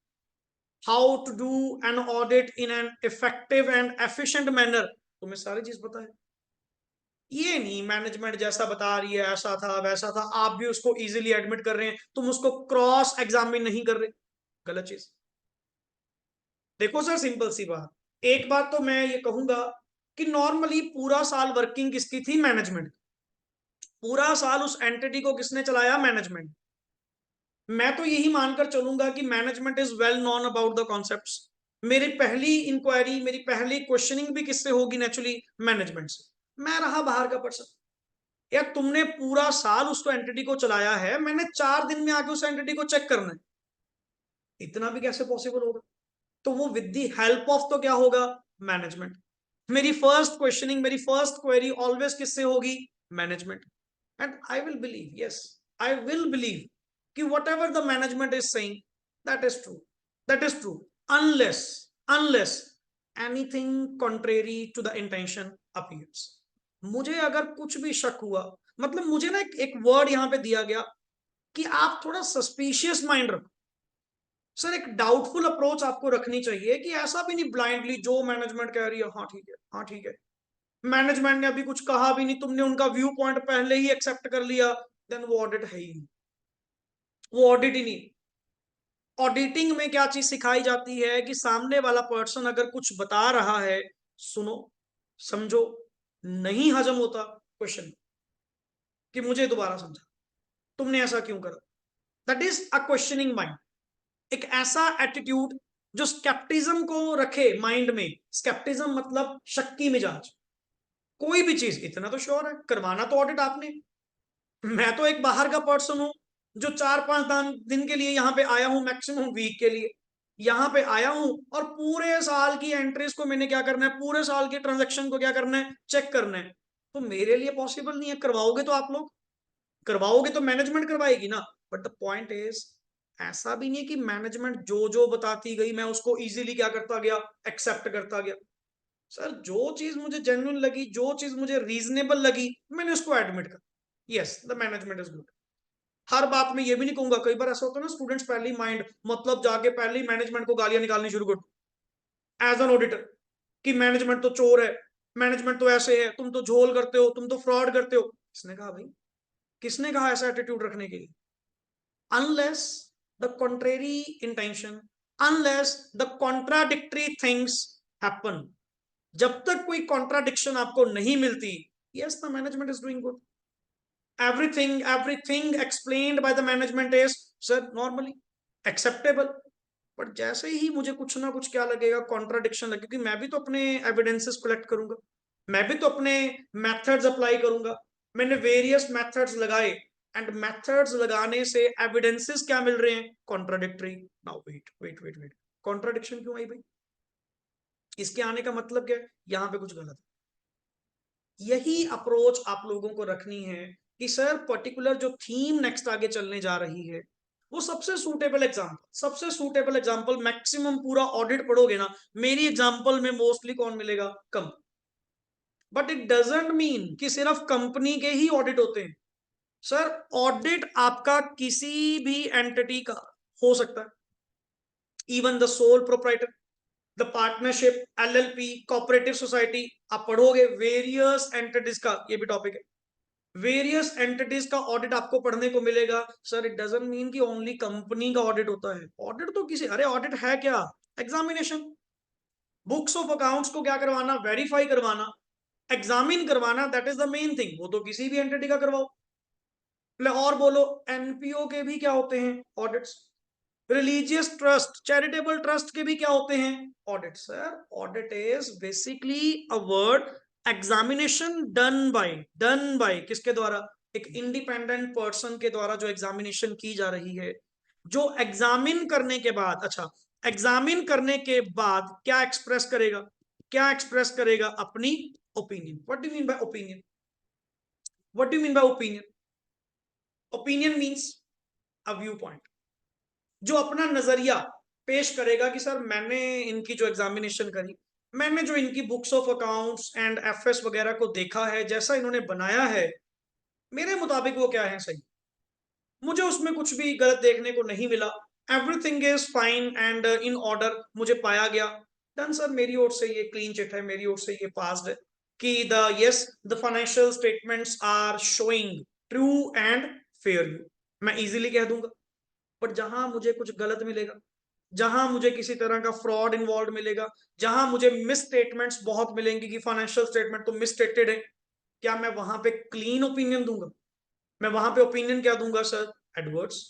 Speaker 1: how to do an audit in an effective and efficient manner, तुम्हें सारी चीज पता है। ये नहीं मैनेजमेंट जैसा बता रही है ऐसा था वैसा था, आप भी उसको इजीली एडमिट कर रहे हैं, तुम उसको क्रॉस एग्जामिन नहीं कर रहे, गलत चीज। देखो सर सिंपल सी बात, एक बात तो मैं ये कहूंगा कि नॉर्मली पूरा साल वर्किंग किसकी थी? मैनेजमेंट। पूरा साल उस एंटिटी को किसने चलाया? मैनेजमेंट। मैं तो यही मानकर चलूंगा कि management is well non about the concepts. मेरी पहली इंक्वायरी, मेरी पहली क्वेश्चनिंग भी किससे होगी? नेचुरली मैनेजमेंट से। मैं रहा बाहर का पर्सन, यार तुमने पूरा साल उसको एंटिटी को चलाया है, मैंने 4 दिन में आके उस एंटिटी को चेक करना है, इतना भी कैसे पॉसिबल होगा? तो वो विद दी हेल्प ऑफ तो क्या होगा? मैनेजमेंट। मेरी फर्स्ट क्वेश्चनिंग, मेरी फर्स्ट क्वेरी ऑलवेज किससे होगी? Management. And I will believe, yes I will believe कि whatever the management is saying that is true, that is true, unless unless anything contrary to the intention appears. मुझे अगर कुछ भी शक हुआ, मतलब मुझे ना एक वर्ड यहां पे दिया गया कि आप थोड़ा सस्पिशियस माइंड रखो। सर एक डाउटफुल अप्रोच आपको रखनी चाहिए कि ऐसा भी नहीं ब्लाइंडली जो मैनेजमेंट कह रही है हाँ ठीक है, हाँ ठीक है, मैनेजमेंट ने अभी कुछ कहा भी नहीं, तुमने उनका व्यू पॉइंट पहले ही एक्सेप्ट कर लिया, देन वो ऑडिट है ही नहीं, वो ऑडिट ही नहीं। ऑडिटिंग में क्या चीज सिखाई जाती है कि सामने वाला पर्सन अगर कुछ बता रहा है, सुनो, समझो, नहीं हजम होता क्वेश्चन कि मुझे दोबारा समझा, तुमने ऐसा क्यों करा। That is a questioning mind, एक ऐसा एटीट्यूड जो स्केप्टिज्म को रखे माइंड में। स्केप्टिज्म मतलब शक की मिजाज, कोई भी चीज इतना तो श्योर है, करवाना तो ऑडिट आपने। मैं तो एक बाहर का पर्सन हूं जो 4-5 दिन के लिए यहाँ पे आया हूं, मैक्सिमम वीक के लिए यहाँ पे आया हूं, और पूरे साल की एंट्रीज को मैंने क्या करना है, पूरे साल की ट्रांजेक्शन को क्या करना है, चेक करना है। तो मेरे लिए पॉसिबल नहीं है। करवाओगे तो आप लोग, करवाओगे तो मैनेजमेंट करवाएगी ना। बट द पॉइंट इज, ऐसा भी नहीं है कि मैनेजमेंट जो जो बताती गई मैं उसको इजीली क्या करता गया, एक्सेप्ट करता गया। सर जो चीज मुझे जेन्युइन लगी, जो चीज मुझे रीजनेबल लगी, मैंने उसको एडमिट कर, yes the management is good. हर बात में ये भी नहीं कहूंगा, कई बार ऐसा होता है ना स्टूडेंट्स पहले ही माइंड, मतलब जाके पहले ही मैनेजमेंट को गालियां निकालनी शुरू कर एज एन ऑडिटर कि मैनेजमेंट तो चोर है, मैनेजमेंट तो ऐसे है, तुम तो झोल करते हो, तुम तो फ्रॉड करते हो। किसने कहा भाई? किसने कहा ऐसा एटीट्यूड रखने के लिए? unless the contrary intention, unless the contradictory things happen, जब तक कोई कॉन्ट्राडिक्शन आपको नहीं मिलती, yes the management is doing good, everything explained by the management is sir normally acceptable। But जैसे ही मुझे कुछ ना कुछ क्या लगेगा, कॉन्ट्राडिक्शन लगे, क्योंकि मैं भी तो अपने एविडेंसेस कलेक्ट करूंगा, मैं भी तो अपने मेथड्स अप्लाई करूंगा। मैंने वेरियस मेथड्स लगाए, एंड मेथड्स लगाने से एविडेंसेस क्या मिल रहे हैं? Contradictory. Now wait wait wait wait, contradiction क्यों आई भाई? इसके आने का मतलब क्या है? यहां पे कुछ गलत है। यही अप्रोच आप लोगों को रखनी है कि सर पर्टिकुलर जो थीम नेक्स्ट आगे चलने जा रही है, वो सबसे सूटेबल एग्जांपल, सबसे सूटेबल एग्जांपल, मैक्सिमम पूरा ऑडिट पढ़ोगे ना, मेरी एग्जांपल में मोस्टली कौन मिलेगा? कम। बट इट डजंट मीन कि सिर्फ कंपनी के ही ऑडिट होते हैं। सर ऑडिट आपका किसी भी एंटिटी का हो सकता है, even the sole proprietor, the partnership, LLP, cooperative society. आप पढ़ोगे वेरियस एंटिटीज का, ये भी टॉपिक है, वेरियस एंटिटीज का ऑडिट आपको पढ़ने को मिलेगा। सर इट डजंट मीन कि ओनली कंपनी का ऑडिट होता है। ऑडिट तो किसी, अरे ऑडिट है क्या, एग्जामिनेशन। बुक्स ऑफ अकाउंट्स को क्या करवाना, वेरीफाई करवाना, एग्जामिन करवाना, that is the main thing. वो तो किसी भी एंटिटी का करवाओ। और बोलो एनपीओ के भी क्या होते हैं, audits. Religious trust, charitable trust के भी क्या होते हैं, audit. Sir audit is basically a word, examination done by किसके द्वारा, एक इंडिपेंडेंट पर्सन के द्वारा जो एग्जामिनेशन की जा रही है, जो एग्जामिन करने के बाद, अच्छा एग्जामिन करने के बाद क्या एक्सप्रेस करेगा, क्या एक्सप्रेस करेगा, अपनी opinion. What do mean by opinion, what do mean by opinion? Opinion means a view point, जो अपना नजरिया पेश करेगा कि सर मैंने इनकी जो एग्जामिनेशन करी, मैंने जो इनकी books of accounts and FS वगैरह को देखा है, जैसा इन्होंने बनाया है, मेरे मुताबिक वो क्या है, सही, मुझे उसमें कुछ भी गलत देखने को नहीं मिला, everything is fine and in order मुझे पाया गया। डन सर, मेरी ओर से ये क्लीन चिट है, मेरी ओर से ये पास्ड है कि the yes the financial statements are showing true and fair view, मैं इजीली कह दूंगा। बट जहां मुझे कुछ गलत मिलेगा, जहां मुझे किसी तरह का फ्रॉड इन्वॉल्व मिलेगा, जहां मुझे मिस स्टेटमेंट्स बहुत मिलेंगी कि फाइनेंशियल स्टेटमेंट तो मिस स्टेटेड है, क्या मैं वहां पे क्लीन ओपिनियन दूंगा? मैं वहां पे ओपिनियन क्या दूंगा sir, adverse,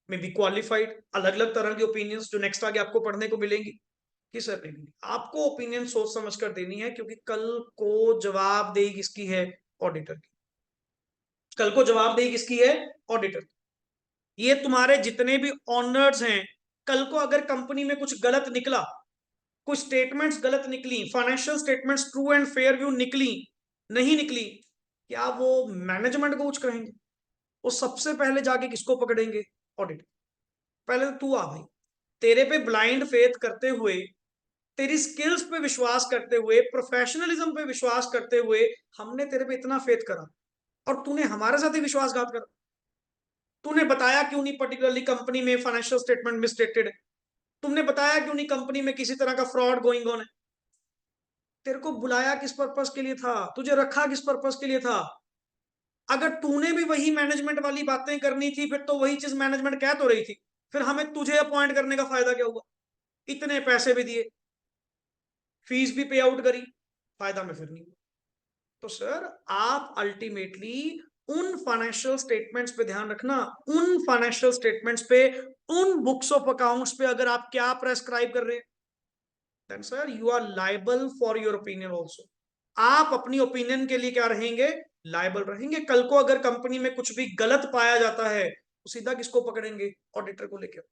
Speaker 1: may be qualified, अलग अलग तरह की ओपिनियंस जो नेक्स्ट आगे आपको पढ़ने को मिलेंगी। कि सर नहीं, आपको ओपिनियन सोच समझ कर देनी है, क्योंकि कल को जवाबदेही किसकी है, ऑडिटर की। कल को जवाबदेही किसकी है, ऑडिटर। ये तुम्हारे जितने भी ऑनर्स हैं, कल को अगर कंपनी में कुछ गलत निकला, कुछ स्टेटमेंट्स गलत निकली, financial statements true and fair view निकली, नहीं निकली, क्या वो मैनेजमेंट को कुछ कहेंगे? वो सबसे पहले जाके किसको पकड़ेंगे, ऑडिट। पहले तो तू आ भाई, तेरे पे ब्लाइंड फेथ करते हुए, तेरी स्किल्स पे विश्वास करते हुए, प्रोफेशनलिज्म पे विश्वास करते हुए, हमने तेरे पे इतना फेथ करा, और तूने हमारे साथ ही विश्वासघात करा। तूने बताया क्यों नहीं पर्टिकुलरली कंपनी में फाइनेंशियल स्टेटमेंट मिसस्टेटेड है, तुमने बताया क्यों नहीं कंपनी में किसी तरह का फ्रॉड गोइंग ऑन है। तेरे को बुलाया किस पर्पस के लिए था, तुझे रखा किस पर्पस के लिए था? अगर तूने भी वही मैनेजमेंट वाली बातें करनी थी, फिर तो वही चीज मैनेजमेंट कह तो रही थी, फिर हमें तुझे अपॉइंट करने का फायदा क्या हुआ? इतने पैसे भी दिए, फीस भी पे आउट करी, फायदा में फिर नहीं हुआ। तो सर आप अल्टीमेटली उन फाइनेंशियल स्टेटमेंट्स पे ध्यान रखना, उन फाइनेंशियल स्टेटमेंट्स पे, उन बुक्स ऑफ अकाउंट्स पे अगर आप क्या प्रेस्क्राइब कर रहे हैं, then sir you are liable for your opinion also. आप अपनी ओपिनियन के लिए क्या रहेंगे, लाइबल रहेंगे। कल को अगर कंपनी में कुछ भी गलत पाया जाता है, तो सीधा किसको पकड़ेंगे, ऑडिटर को लेकर।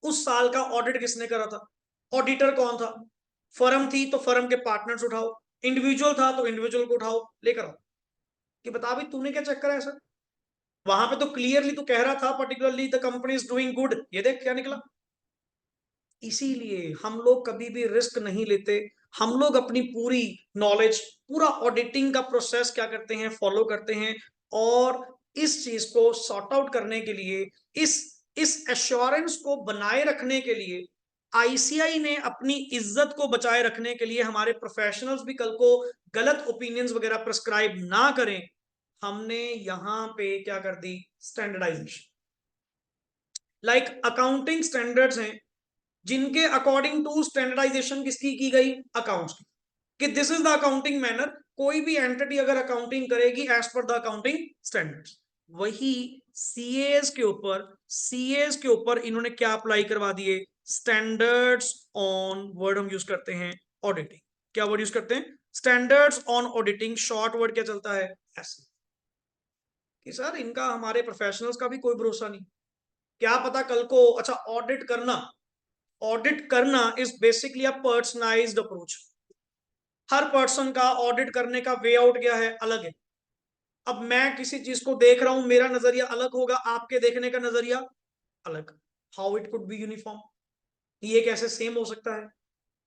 Speaker 1: उस साल का ऑडिट किसने करा था, ऑडिटर कौन था? फर्म थी तो फर्म के पार्टनर्स उठाओ, इंडिविजुअल था तो इंडिविजुअल को उठाओ, लेकर आओ कि बता भाई तूने क्या चेक करा है सर। वहां पे तो क्लियरली तू कह रहा था particularly the company is doing good, ये देख क्या निकला। इसीलिए हम लोग कभी भी रिस्क नहीं लेते। हम लोग अपनी पूरी नॉलेज, पूरा ऑडिटिंग का प्रोसेस क्या करते हैं, फॉलो करते हैं। और इस चीज को सॉर्ट आउट करने के लिए, इस एश्योरेंस को बनाए रखने के लिए, आईसीआई ने अपनी इज्जत को बचाए रखने के लिए, हमारे प्रोफेशनल्स भी कल को गलत ओपिनियंस वगैरह प्रिस्क्राइब ना करें, हमने यहां पे क्या कर दी, स्टैंडर्डाइजेशन। लाइक अकाउंटिंग स्टैंडर्ड्स हैं, जिनके अकॉर्डिंग टू स्टैंडर्डाइजेशन किसकी की गई, अकाउंट्स की, कि this is the accounting manner. कोई भी एंटिटी अगर अकाउंटिंग करेगी as per the accounting standards, वही सीएस के ऊपर इन्होंने क्या अप्लाई करवा दिए, स्टैंडर्ड्स ऑन, वर्ड हम यूज करते हैं ऑडिटिंग। क्या वर्ड यूज करते हैं, standards on auditing. Short word क्या चलता है, ऐसे। कि सर इनका हमारे प्रोफेशनल्स का भी कोई भरोसा नहीं, क्या पता कल को, अच्छा ऑडिट करना, ऑडिट करना is basically a personalised approach. Her person का ऑडिट करने का वे आउट क्या है, अलग है। अब मैं किसी चीज को देख रहा हूं, मेरा नजरिया अलग होगा, आपके देखने का नजरिया अलग। How it could be uniform, ये कैसे सेम हो सकता है?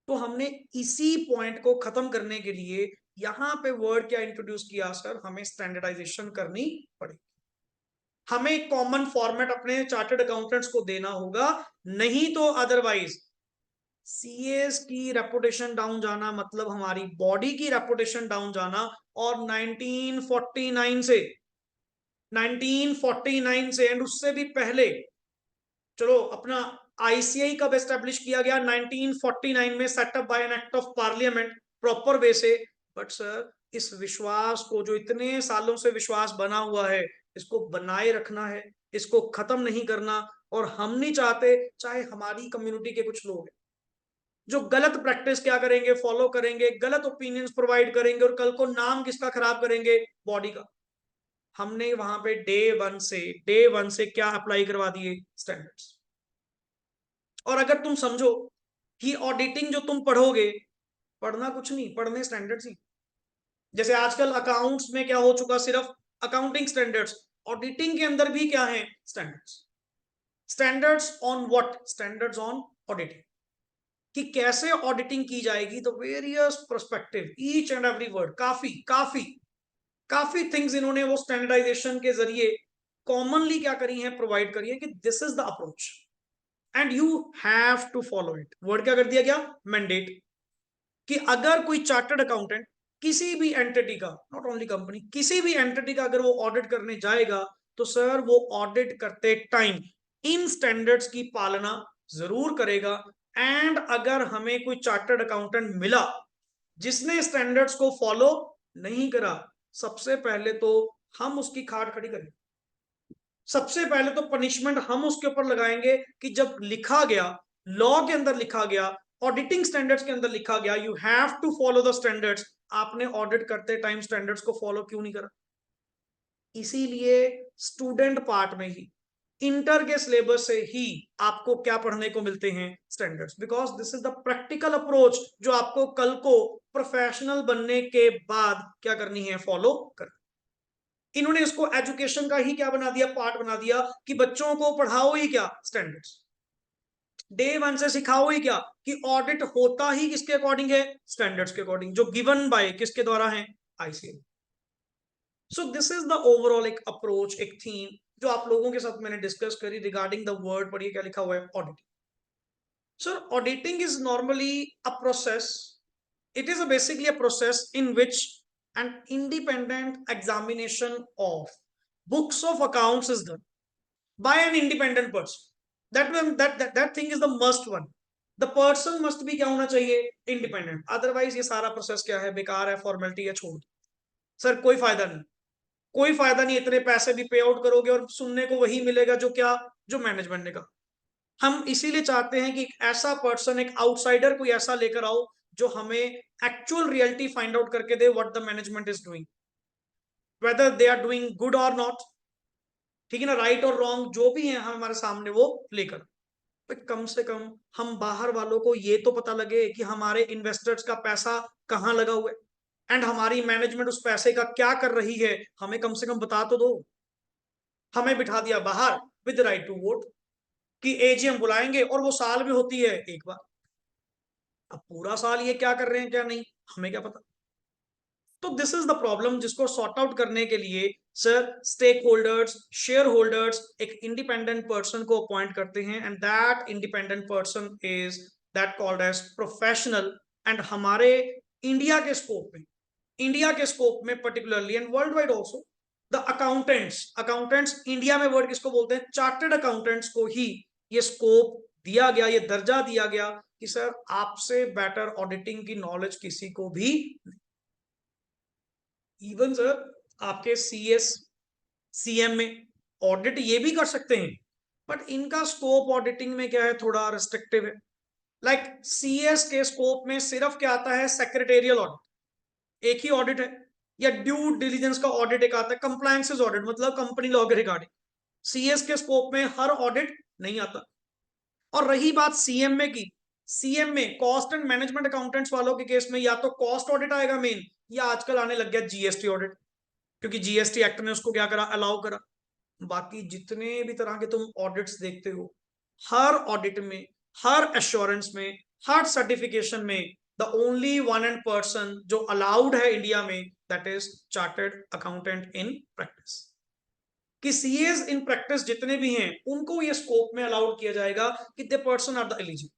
Speaker 1: तो हमने इसी पॉइंट को खत्म करने के लिए यहां पे वर्ड क्या इंट्रोड्यूस किया सर, हमें स्टैंडर्डाइजेशन करनी पड़ेगी, हमें कॉमन फॉर्मेट अपने चार्टर्ड अकाउंटेंट्स को देना होगा, नहीं तो अदरवाइज सीएस की रेपुटेशन डाउन जाना मतलब हमारी बॉडी की रेपुटेशन डाउन जाना। और 1949 से एंड उससे भी पहले, चलो अपना आईसीआई कब एस्टेब्लिश किया गया, 1949 में, setup by an act of parliament, proper way से। बट सर इस विश्वास को, जो इतने सालों से विश्वास बना हुआ है, इसको बनाए रखना है, इसको खत्म नहीं करना। और हम नहीं चाहते, चाहे हमारी कम्युनिटी के कुछ लोग हैं जो गलत प्रैक्टिस क्या करेंगे, फॉलो करेंगे, गलत ओपिनियंस प्रोवाइड करेंगे, और कल को नाम किसका खराब करेंगे, बॉडी का। हमने वहां पे डे वन से क्या अप्लाई करवा दिए, स्टैंडर्ड्स। और अगर तुम समझो कि ऑडिटिंग जो तुम पढ़ोगे, पढ़ना कुछ नहीं, पढ़ने स्टैंडर्ड्स ही। जैसे आजकल अकाउंट्स में क्या हो चुका, सिर्फ अकाउंटिंग स्टैंडर्ड्स, ऑडिटिंग के अंदर भी क्या है, standards. Standards on what, standards on auditing, कि कैसे ऑडिटिंग की जाएगी, तो various perspective, each and every word, काफी काफी काफी थिंग्स इन्होंने वो स्टैंडर्डाइजेशन के जरिए कॉमनली क्या करी है, प्रोवाइड करी है, कि this is the approach and you have to follow it. Word क्या कर दिया गया, मैंडेट, कि अगर कोई चार्टर्ड अकाउंटेंट किसी भी एंटिटी का, नॉट ओनली कंपनी, किसी भी एंटिटी का अगर वो ऑडिट करने जाएगा, तो सर वो ऑडिट करते टाइम इन स्टैंडर्ड्स की पालना जरूर करेगा। एंड अगर हमें कोई चार्टर्ड अकाउंटेंट मिला जिसने स्टैंडर्ड्स को फॉलो नहीं करा, सबसे पहले तो हम उसकी खाट खड़ी करेंगे, सबसे पहले तो पनिशमेंट हम उसके ऊपर लगाएंगे, कि जब लिखा गया, लॉ के अंदर लिखा गया, ऑडिटिंग स्टैंडर्ड्स के अंदर लिखा गया, you have to follow the standards, आपने ऑडिट करते टाइम स्टैंडर्ड्स को फॉलो क्यों नहीं करा। इसीलिए स्टूडेंट पार्ट में ही, इंटर के सिलेबस से ही आपको क्या पढ़ने को मिलते हैं, standards, because this is the practical approach जो आपको कल को प्रोफेशनल बनने के बाद क्या करनी है, फॉलो कर। इन्होंने इसको एजुकेशन का ही क्या बना दिया, पार्ट बना दिया, कि बच्चों को पढ़ाओ ही क्या, स्टैंडर्ड्स। डे वन से सिखाओ ही क्या, कि ऑडिट होता ही किसके अकॉर्डिंग है, स्टैंडर्ड्स के अकॉर्डिंग, जो गिवन बाय किसके द्वारा है, ICAI. So this is the overall एक अप्रोच, एक थीम जो आप लोगों के साथ मैंने डिस्कस करी रिगार्डिंग द वर्ड। पढ़िए क्या लिखा हुआ है, auditing. Sir auditing is normally a process, it is basically a process in which an independent examination of books of accounts is done by an independent person. That thing is the must one. The person must be क्या होना चाहिए, independent, otherwise ये सारा प्रोसेस क्या है, बेकार है, फॉर्मेलिटी है, छोड़। सर कोई फायदा नहीं, कोई फायदा नहीं, इतने पैसे भी पे आउट करोगे और सुनने को वही मिलेगा जो क्या, जो मैनेजमेंट ने कहा। हम इसीलिए चाहते हैं कि ऐसा पर्सन, एक आउटसाइडर कोई ऐसा लेकर आओ जो हमें एक्चुअल रियलिटी फाइंड आउट करके दे, what the management is doing, whether they are doing good और नॉट, ठीक है ना, राइट और रॉन्ग जो भी है हम हमारे सामने वो लेकर। तो कम से कम हम बाहर वालों को ये तो पता लगे कि हमारे इन्वेस्टर्स का पैसा कहाँ लगा हुआ है एंड हमारी मैनेजमेंट उस पैसे का क्या कर रही है, हमें कम से कम बता तो दो। हमें बिठा दिया बाहर विद राइट टू वोट, कि एजीएम बुलाएंगे और वो साल में होती है एक बार। अब पूरा साल ये क्या कर रहे हैं क्या नहीं, हमें क्या पता। तो दिस इज द प्रॉब्लम जिसको सॉर्ट आउट करने के लिए sir stakeholders, shareholders एक इंडिपेंडेंट पर्सन को अपॉइंट करते हैं, and that independent person is that called as professional. And हमारे इंडिया के स्कोप में, इंडिया के स्कोप में particularly and worldwide also, the accountants India में वर्ड किसको बोलते हैं, चार्टर्ड अकाउंटेंट्स को ही ये स्कोप दिया गया, ये दर्जा दिया गया, कि सर आपसे बेटर ऑडिटिंग की नॉलेज किसी को भी। इवन सर आपके सीएस सीएम में ऑडिट ये भी कर सकते हैं, बट इनका स्कोप ऑडिटिंग में क्या है, थोड़ा रिस्ट्रिक्टिव है। लाइक सीएस के स्कोप में सिर्फ क्या आता है, सेक्रेटेरियल ऑडिट एक ही ऑडिट है, या ड्यू डिलीजेंस का ऑडिट एक आता है, कंप्लायंसेस ऑडिट मतलब कंपनी लॉ के रिगार्डिंग। सीएस के स्कोप में हर ऑडिट नहीं आता। और रही बात सीएम में की, सीएम में कॉस्ट एंड मैनेजमेंट अकाउंटेंट्स वालों के केस में या तो कॉस्ट ऑडिट आएगा मेन, या आजकल आने लग गया जीएसटी ऑडिट, क्योंकि जीएसटी एक्ट ने उसको क्या करा, अलाउ करा। बाकी जितने भी तरह के तुम ऑडिट्स देखते हो, हर ऑडिट में, हर एश्योरेंस में, हर सर्टिफिकेशन में the only one and person जो अलाउड है इंडिया में, that is chartered accountant in practice. कि सीएस इन प्रैक्टिस जितने भी हैं उनको ये स्कोप में अलाउड किया जाएगा कि दे पर्सन आर द एलिजिबल।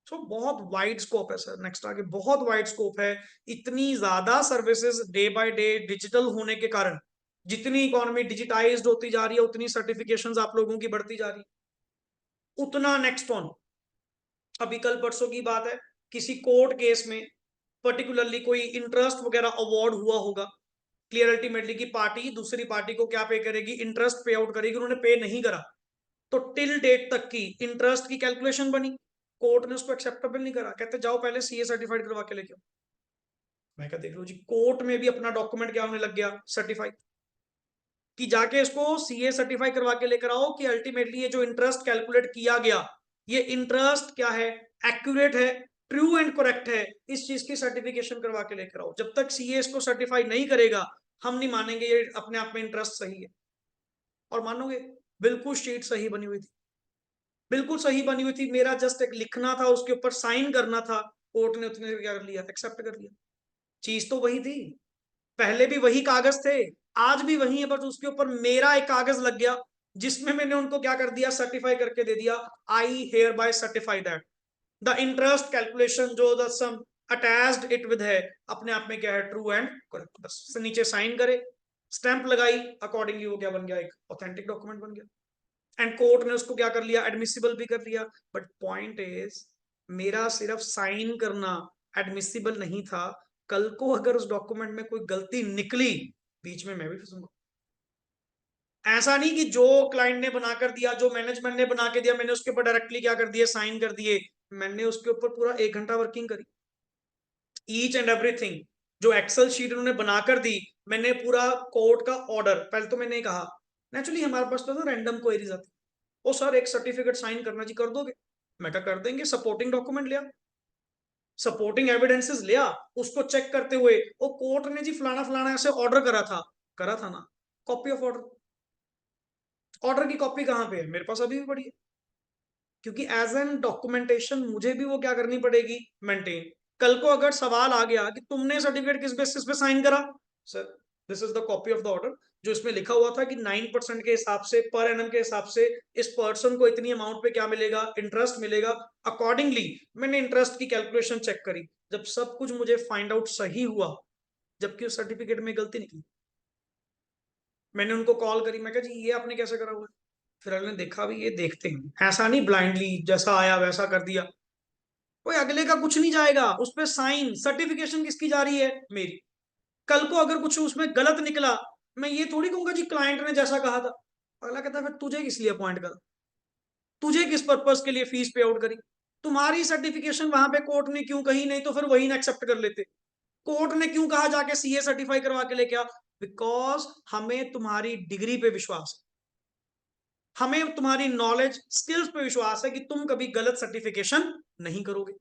Speaker 1: सो बहुत वाइड स्कोप है सर, नेक्स्ट आगे बहुत वाइड स्कोप है। इतनी ज्यादा services day by day digital होने के कारण, जितनी इकोनॉमी डिजिटाइज्ड होती जा रही है उतनी सर्टिफिकेशंस आप लोगों की बढ़ती जा रही है, उतना नेक्स्ट ऑन। अभी कल परसों की बात है, किसी कोर्ट केस में पर्टिकुलरली कोई इंटरेस्ट वगैरह अवार्ड हुआ होगा, क्लियर अल्टीमेटली की पार्टी दूसरी पार्टी को क्या पे करेगी, इंटरेस्ट पे आउट करेगी, उन्होंने पे नहीं करा तो टिल डेट तक की इंटरेस्ट की कैलकुलेशन बनी, कोर्ट ने उसको एक्सेप्टेबल नहीं करा, कहते जाओ पहले सीए सर्टिफाइड करवा के लेके आओ। मैं क्या देख लो जी, कोर्ट में भी अपना डॉक्यूमेंट क्या होने लग गया, सर्टिफाइड, कि जाके इसको सीए सर्टिफाई करवा के लेकर आओ कि अल्टीमेटली ये जो इंटरेस्ट कैलकुलेट किया गया, ये इंटरेस्ट क्या है, एक्यूरेट है, ट्रू एंड करेक्ट है, इस चीज की सर्टिफिकेशन करवा के लेकर आओ। जब तक सीए इसको सर्टिफाई नहीं करेगा हम नहीं मानेंगे ये अपने आप में इंटरेस्ट सही है। और मानोगे, बिल्कुल शीट सही बनी हुई थी, बिल्कुल सही बनी हुई थी, मेरा जस्ट एक लिखना था, उसके ऊपर साइन करना था, कोर्ट ने उतने क्या कर लिया, एक्सेप्ट कर लिया। चीज तो वही थी, पहले भी वही कागज थे, आज भी वही है, बस उसके ऊपर मेरा एक कागज लग गया जिसमें मैंने उनको क्या कर दिया, सर्टिफाई करके दे दिया, I hereby certify that the interest calculation जो the sum attached it with है अपने आप में क्या है, ट्रू एंड करेक्ट। बस नीचे साइन करे, स्टैंप लगाई, अकॉर्डिंगली वो क्या बन गया, एक ऑथेंटिक डॉक्यूमेंट बन गया, एंड कोर्ट ने उसको क्या कर लिया, एडमिसिबल भी कर लिया। बट पॉइंट इज, मेरा सिर्फ साइन करना एडमिसिबल नहीं था, कल को अगर उस डॉक्यूमेंट में कोई गलती निकली, बीच में मैं भी फंसूंगा। ऐसा नहीं कि जो क्लाइंट ने बनाकर दिया, जो मैनेजमेंट ने बना के दिया, मैंने उसके ऊपर डायरेक्टली क्या कर दिया, साइन कर दिए, मैंने उसके ऊपर पूरा 1 घंटा वर्किंग करी, ईच एंड एवरीथिंग, जो एक्सेल शीट उन्होंने बनाकर दी, मैंने पूरा कोर्ट का ऑर्डर, पहले तो मैंने कहा, नेचुरली हमारे पास तो रैंडम क्वेरीज आती, ओ सर एक सर्टिफिकेट साइन करना जी, कर दोगे, मैं क्या कर देंगे, सपोर्टिंग डॉक्यूमेंट लिया, सपोर्टिंग एविडेंसेस लिया, उसको चेक करते हुए वो कोर्ट ने जी फलाना फलाना ऐसे ऑर्डर करा था ना, कॉपी ऑफ ऑर्डर, ऑर्डर की कॉपी कहां पे है, मेरे पास अभी भी पड़ी है, क्योंकि एज एन डॉक्यूमेंटेशन मुझे भी वो क्या करनी पड़ेगी, मेंटेन। कल को अगर सवाल आ गया कि तुमने सर्टिफिकेट किस बेसिस पे साइन करा, sir this is the copy of the order, जो इसमें लिखा हुआ था कि 9% के हिसाब से पर एनम के हिसाब से इस पर्सन को इतनी अमाउंट पे क्या मिलेगा, इंटरेस्ट मिलेगा, अकॉर्डिंगली मैंने इंटरेस्ट की कैलकुलेशन चेक करी, जब सब कुछ मुझे फाइंड आउट सही हुआ, जबकि उस सर्टिफिकेट में गलती निकली, मैंने उनको कॉल करी, मैं कहा जी ये आपने कैसे करा हुआ है, फिर अगले ने देखा भी, ये देखते हैं, ऐसा नहीं ब्लाइंडली जैसा आया वैसा कर दिया, कोई अगले का कुछ नहीं जाएगा, उस पर साइन, सर्टिफिकेशन किसकी जा रही है, मेरी। कल को अगर कुछ उसमें गलत निकला, मैं ये थोड़ी कहूंगा जी क्लाइंट ने जैसा कहा था, अगला कहता है फिर तुझे किस लिए अपॉइंट करा, तुझे किस पर्पज के लिए फीस पे आउट करी, तुम्हारी सर्टिफिकेशन वहां पे कोर्ट ने क्यों कही, नहीं तो फिर वही ना एक्सेप्ट कर लेते, कोर्ट ने क्यों कहा जाके सीए सर्टिफाई करवा के लेके आ, बिकॉज हमें तुम्हारी डिग्री पे विश्वास है, हमें तुम्हारी नॉलेज स्किल्स पे विश्वास है कि तुम कभी गलत सर्टिफिकेशन नहीं करोगे।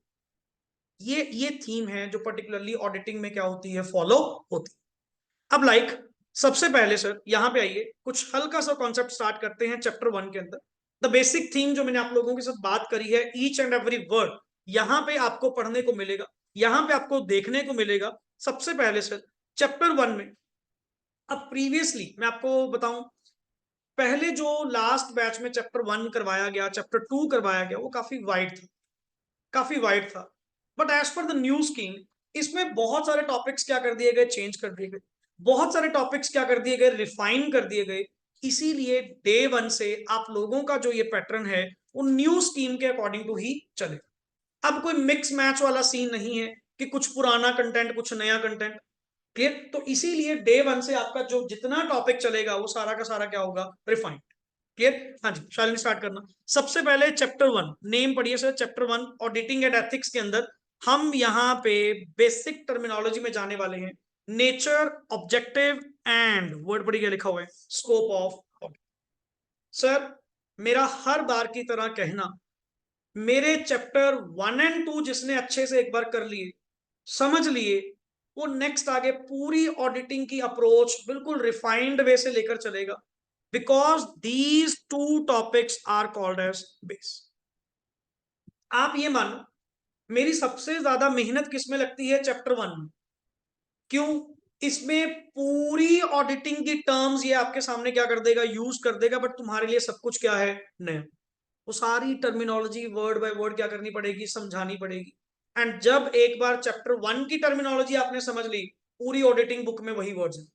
Speaker 1: ये थीम है जो पर्टिकुलरली ऑडिटिंग में क्या होती है, फॉलो होती है। अब सबसे पहले सर यहाँ पे आइए, कुछ हल्का सा कॉन्सेप्ट स्टार्ट करते हैं चैप्टर 1 के अंदर। द बेसिक थीम जो मैंने आप लोगों के साथ बात करी है, ईच एंड एवरी वर्ड यहाँ पे आपको पढ़ने को मिलेगा, यहाँ पे आपको देखने को मिलेगा। सबसे पहले सर चैप्टर 1 में, अब प्रीवियसली मैं आपको बताऊं, पहले जो लास्ट बैच में चैप्टर 1 करवाया गया, चैप्टर 2 करवाया गया, वो काफी वाइड था, काफी वाइड था। But as per the new scheme, इसमें बहुत सारे टॉपिक्स क्या कर दिए गए, चेंज कर दिए गए, बहुत सारे टॉपिक्स क्या कर दिए गए, रिफाइन कर दिए गए। इसीलिए डे 1 से आप लोगों का जो ये पैटर्न है वो न्यू स्कीम के अकॉर्डिंग टू ही चले। अब कोई मिक्स मैच वाला सीन नहीं है कि कुछ पुराना कंटेंट कुछ नया कंटेंट, क्लियर। तो इसीलिए डे 1 से आपका जो जितना टॉपिक चलेगा वो सारा का सारा क्या होगा, रिफाइंड, क्लियर। हाँ जी, शालिनी स्टार्ट करना। सबसे पहले चैप्टर 1, नेम पढ़िए sir, chapter 1 auditing and ethics के अंदर हम यहाँ पे बेसिक टर्मिनोलॉजी में जाने वाले हैं। नेचर, ऑब्जेक्टिव एंड वर्ड पढ़िए, लिखा हुआ है स्कोप ऑफ ऑडिट। सर मेरा हर बार की तरह कहना, मेरे चैप्टर 1 एंड 2 जिसने अच्छे से एक बार कर लिए, समझ लिए, वो नेक्स्ट आगे पूरी ऑडिटिंग की अप्रोच बिल्कुल रिफाइंड वे से लेकर चलेगा, because these two topics are called as base. आप ये मानो मेरी सबसे ज्यादा मेहनत किसमें लगती है? चैप्टर 1 में। क्यों? इसमें पूरी ऑडिटिंग की टर्म्स ये आपके सामने क्या कर देगा? यूज कर देगा, बट तुम्हारे लिए सब कुछ क्या है? नया। वो सारी टर्मिनोलॉजी वर्ड बाय वर्ड क्या करनी पड़ेगी? समझानी पड़ेगी। एंड जब एक बार चैप्टर 1 की टर्मिनोलॉजी आपने समझ ली, पूरी ऑडिटिंग बुक में वही वर्ड्स हैं।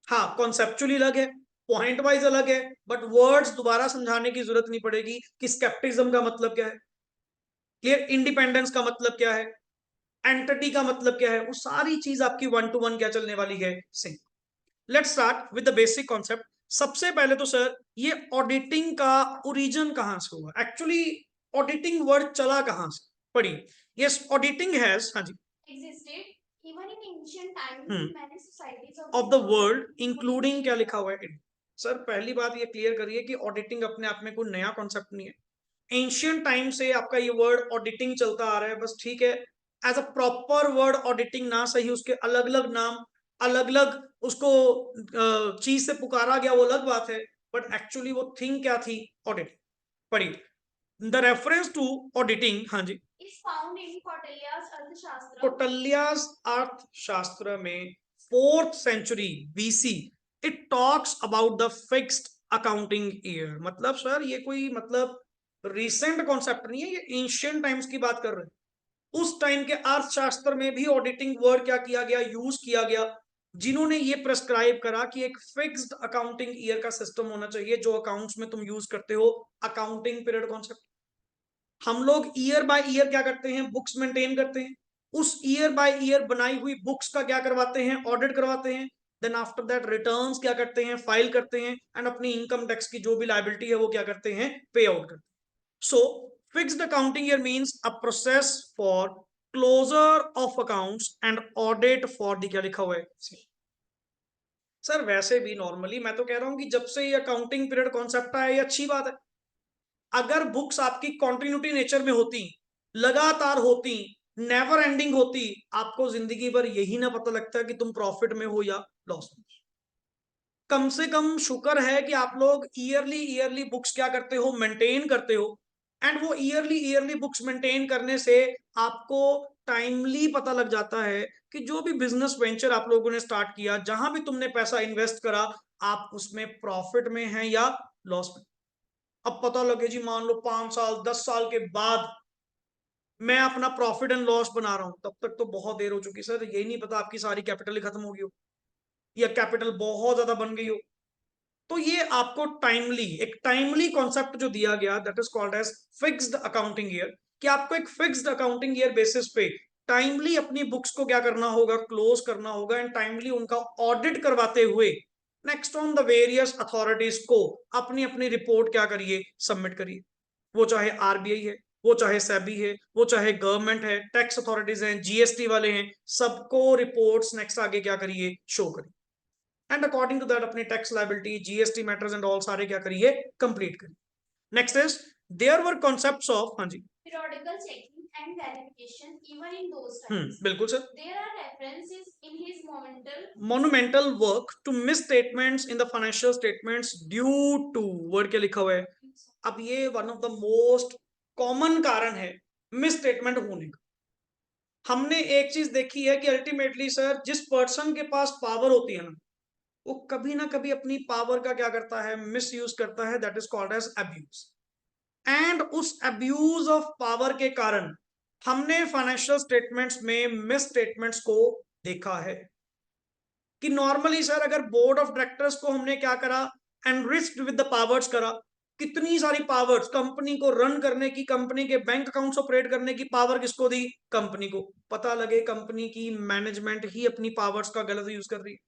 Speaker 1: हाँ, कॉन्सेप्चुअली अलग है, पॉइंट वाइज अलग है, बट वर्ड्स दोबारा समझाने की जरूरत नहीं पड़ेगी कि स्केप्टिज्म का मतलब क्या है, क्लियर, इंडिपेंडेंस का मतलब क्या है, एंटिटी का मतलब क्या है, वो सारी चीज आपकी 1 to 1 क्या चलने वाली है? Sync. Let's start with the basic concept. सबसे पहले तो सर, ये ऑडिटिंग का ओरिजिन कहां से हुआ? एक्चुअली ऑडिटिंग वर्ड चला कहां से? पढ़िए। यस, ऑडिटिंग हैज, हाँ जी, existed even in ancient times in many societies of the world including क्या लिखा हुआ है? सर पहली बात ये क्लियर करिए कि ऑडिटिंग अपने आप में कोई नया कॉन्सेप्ट नहीं है। एंशियंट टाइम से आपका ये वर्ड ऑडिटिंग चलता आ रहा है, बस ठीक है। As a proper word auditing ना सही, उसके अलग अलग नाम, अलग अलग उसको चीज से पुकारा गया, वो अलग बात है, बट एक्चुअली वो थिंग क्या थी? ऑडिटिंग। पढ़िए। द रेफरेंस टू ऑडिटिंग, हाँ जी, is found in Kautilya's अर्थशास्त्र। कौटिल्या's अर्थशास्त्र में 4th century BC, it talks about the fixed accounting year। मतलब सर ये कोई मतलब रिसेंट कॉन्सेप्ट नहीं है, ये एंशियंट टाइम्स की बात कर रहे हैं। उस टाइम के अर्थशास्त्र में भी ऑडिटिंग वर्ड क्या किया गया? यूज किया गया, जिन्होंने ये प्रेस्क्राइब करा कि एक फिक्स्ड अकाउंटिंग ईयर का सिस्टम होना चाहिए जो अकाउंट्स में तुम यूज करते हो। Accounting period concept. हम लोग ईयर बाय ईयर क्या करते हैं? बुक्स मेंटेन करते हैं। उस ईयर बाय ईयर बनाई हुई बुक्स का क्या करवाते हैं? ऑडिट करवाते हैं। देन आफ्टर दैट रिटर्न्स क्या करते हैं? फाइल करते हैं, एंड अपनी इनकम टैक्स की जो भी लायबिलिटी है वो क्या करते हैं? पे आउट करते हैं। So fixed accounting year means a process for closure of accounts and audit for the, क्या लिखा हुआ है? सर वैसे भी नॉर्मली मैं तो कह रहा हूं कि जब से ये अकाउंटिंग पीरियड कॉन्सेप्ट आया, ये अच्छी बात है। अगर बुक्स आपकी कॉन्टिन्यूटी नेचर में होती, लगातार होती, नेवर एंडिंग होती, आपको जिंदगी भर यही ना पता लगता कि तुम प्रॉफिट में हो या लॉस में। कम से कम शुक्र है कि आप लोग ईयरली ईयरली बुक्स क्या करते हो? मेंटेन करते हो। एंड वो ईयरली ईयरली बुक्स मेंटेन करने से आपको टाइमली पता लग जाता है कि जो भी बिजनेस वेंचर आप लोगों ने स्टार्ट किया, जहां भी तुमने पैसा इन्वेस्ट करा, आप उसमें प्रॉफिट में हैं या लॉस में। अब पता लगे जी, मान लो 5 साल 10 साल के बाद मैं अपना प्रॉफिट एंड लॉस बना रहा हूं, तब तक तो बहुत देर हो चुकी सर। यही नहीं पता आपकी सारी कैपिटल ही खत्म हो गई हो या कैपिटल बहुत ज्यादा बन गई हो। तो ये आपको टाइमली, एक टाइमली कॉन्सेप्ट जो दिया गया, that is called as fixed accounting year, कि आपको एक फिक्स्ड अकाउंटिंग ईयर बेसिस पे टाइमली अपनी बुक्स को क्या करना होगा? क्लोज करना होगा, एंड टाइमली उनका ऑडिट करवाते हुए next on the various authorities को अपनी अपनी रिपोर्ट क्या करिए? सबमिट करिए। वो चाहे आरबीआई है, वो चाहे सेबी है, वो चाहे गवर्नमेंट है, टैक्स अथॉरिटीज हैं, जीएसटी वाले हैं, सबको रिपोर्ट्स नेक्स्ट आगे क्या करिए? शो करिए। एंड अकॉर्डिंग टू दैट अपनी tax liability, GST matters and all सारे क्या करिए? कंप्लीट करिए। Next is there were concepts of, हाँ जी, periodical checking and verification even in those times। बिल्कुल सर। There are references in his monumental work to misstatements in the financial statements due to, word क्या लिखा हुआ है? अब ये one of the most common कारण है मिसस्टेटमेंट होने का। हमने एक चीज देखी है कि अल्टीमेटली सर, जिस पर्सन के पास पावर होती है ना, वो कभी ना कभी अपनी पावर का क्या करता है? मिस यूज करता है। That is called as abuse. And उस अब्यूज ऑफ पावर के कारण हमने फाइनेंशियल स्टेटमेंट्स में मिस स्टेटमेंट्स को देखा है कि नॉर्मली सर, अगर बोर्ड ऑफ डायरेक्टर्स को हमने क्या करा? एनरिच्ड विद द पावर्स करा। कितनी सारी पावर्स कंपनी को रन करने की, कंपनी के बैंक अकाउंट्स ऑपरेट करने की पावर किसको दी? कंपनी को। पता लगे कंपनी की मैनेजमेंट ही अपनी पावर्स का गलत यूज कर रही है।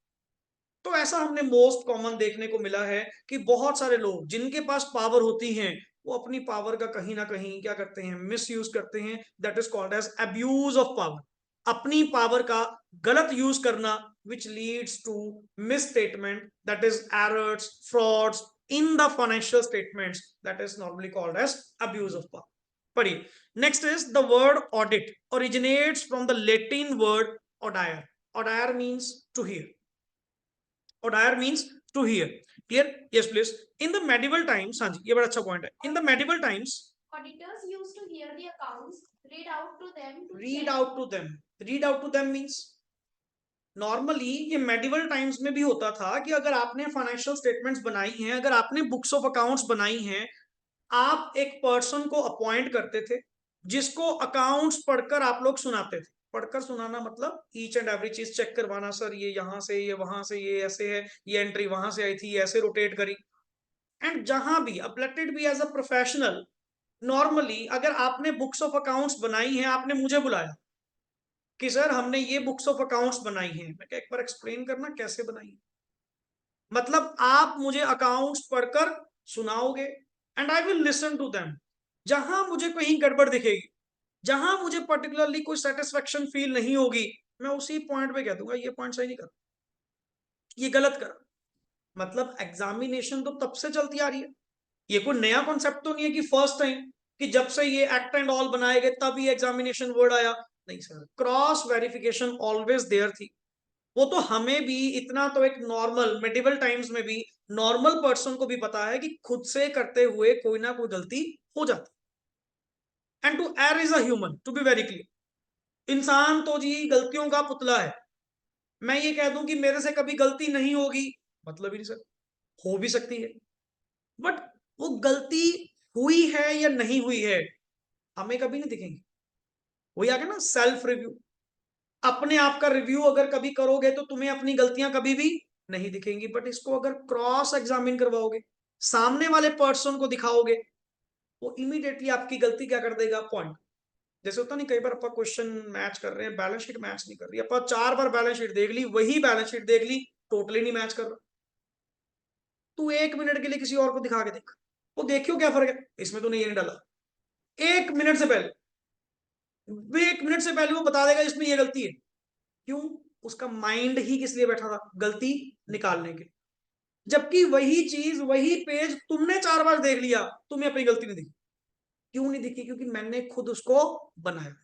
Speaker 1: तो ऐसा हमने मोस्ट कॉमन देखने को मिला है कि बहुत सारे लोग जिनके पास पावर होती हैं, वो अपनी पावर का कहीं ना कहीं क्या करते हैं? मिस यूज करते हैं। That is called as abuse of power. अपनी पावर का गलत यूज करना, which leads to misstatement, that is errors, frauds in the financial statements, that is normally called as abuse of power. पढ़िए। Next is the word audit originates from the Latin word audire। Audire means to hear। Audire means to hear। Clear? Yes, please. In the medieval times, हाँ जी, ये बड़ा अच्छा पॉइंट है। In the medieval times,
Speaker 2: Auditors used to hear the accounts, read out to them
Speaker 1: read out to them means normally ये मेडिवल टाइम्स में भी होता था कि अगर आपने फाइनेंशियल स्टेटमेंट्स बनाई हैं, अगर आपने बुक्स ऑफ अकाउंट्स बनाई हैं, आप एक पर्सन को अपॉइंट करते थे जिसको अकाउंट्स पढ़कर आप लोग सुनाते थे। पढ़कर सुनाना मतलब ईच एंड एवरी चीज चेक करवाना, सर ये यहां से, ये वहां से, ये ऐसे है, ये एंट्री वहां से आई थी, ये ऐसे रोटेट करी। एंड जहां भी अब let it be as a professional, normally अगर आपने बुक्स ऑफ अकाउंट्स बनाई हैं, आपने मुझे बुलाया कि सर हमने ये बुक्स ऑफ अकाउंट्स बनाई हैं, मैं क्या एक बार एक्सप्लेन करना कैसे बनाई है? मतलब आप मुझे अकाउंट्स पढ़कर सुनाओगे and I will listen to them. जहां मुझे कहीं गड़बड़ दिखेगी, जहां मुझे पर्टिकुलरली कोई सेटिस्फेक्शन फील नहीं होगी, मैं उसी पॉइंट पे कह दूंगा ये पॉइंट सही नहीं कर, ये गलत कर। मतलब एग्जामिनेशन तो तब से चलती आ रही है, ये कोई नया कॉन्सेप्ट तो नहीं है कि फर्स्ट टाइम कि जब से ये एक्ट एंड ऑल बनाए गए तब ये एग्जामिनेशन वर्ड आया। नहीं sir, cross verification always there थी। वो तो हमें भी इतना तो एक नॉर्मल मेडिवल टाइम्स में भी नॉर्मल पर्सन को भी पता है कि खुद से करते हुए कोई ना कोई गलती हो जाती। And to err is a human, to be very clear, इंसान तो जी गलतियों का पुतला है। मैं ये कह दूं कि मेरे से कभी गलती नहीं होगी, मतलब ही नहीं सर, हो भी सकती है, बट वो गलती हुई है या नहीं हुई है हमें कभी नहीं दिखेंगी। वही आ गया ना सेल्फ रिव्यू, अपने आप का रिव्यू अगर कभी करोगे तो तुम्हें अपनी गलतियां कभी भी नहीं दिखेंगी, बट इसको अगर क्रॉस एग्जामिन करवाओगे, सामने वाले पर्सन को दिखाओगे, वो इमीडिएटली आपकी गलती क्या कर देगा, पॉइंट। जैसे होता नहीं, कई बार अपन क्वेश्चन मैच कर रहे हैं, बैलेंस शीट मैच नहीं कर रही, अपन 4 बार बैलेंस शीट देख ली, वही बैलेंस शीट देख ली, टोटली नहीं मैच कर रहा। तू 1 मिनट के लिए किसी और को दिखा के देख, वो देखियो क्या फर्क है, इसमें तूने ये नहीं डाला, 1 मिनट से पहले, 1 मिनट से पहले वो बता देगा इसमें ये गलती है। क्यों? उसका माइंड ही किस लिए बैठा था, गलती निकालने के। जबकि वही चीज, वही पेज तुमने 4 बार देख लिया, तुम्हें अपनी गलती नहीं दिखी। क्यों नहीं दिखी? क्योंकि मैंने खुद उसको बनाया।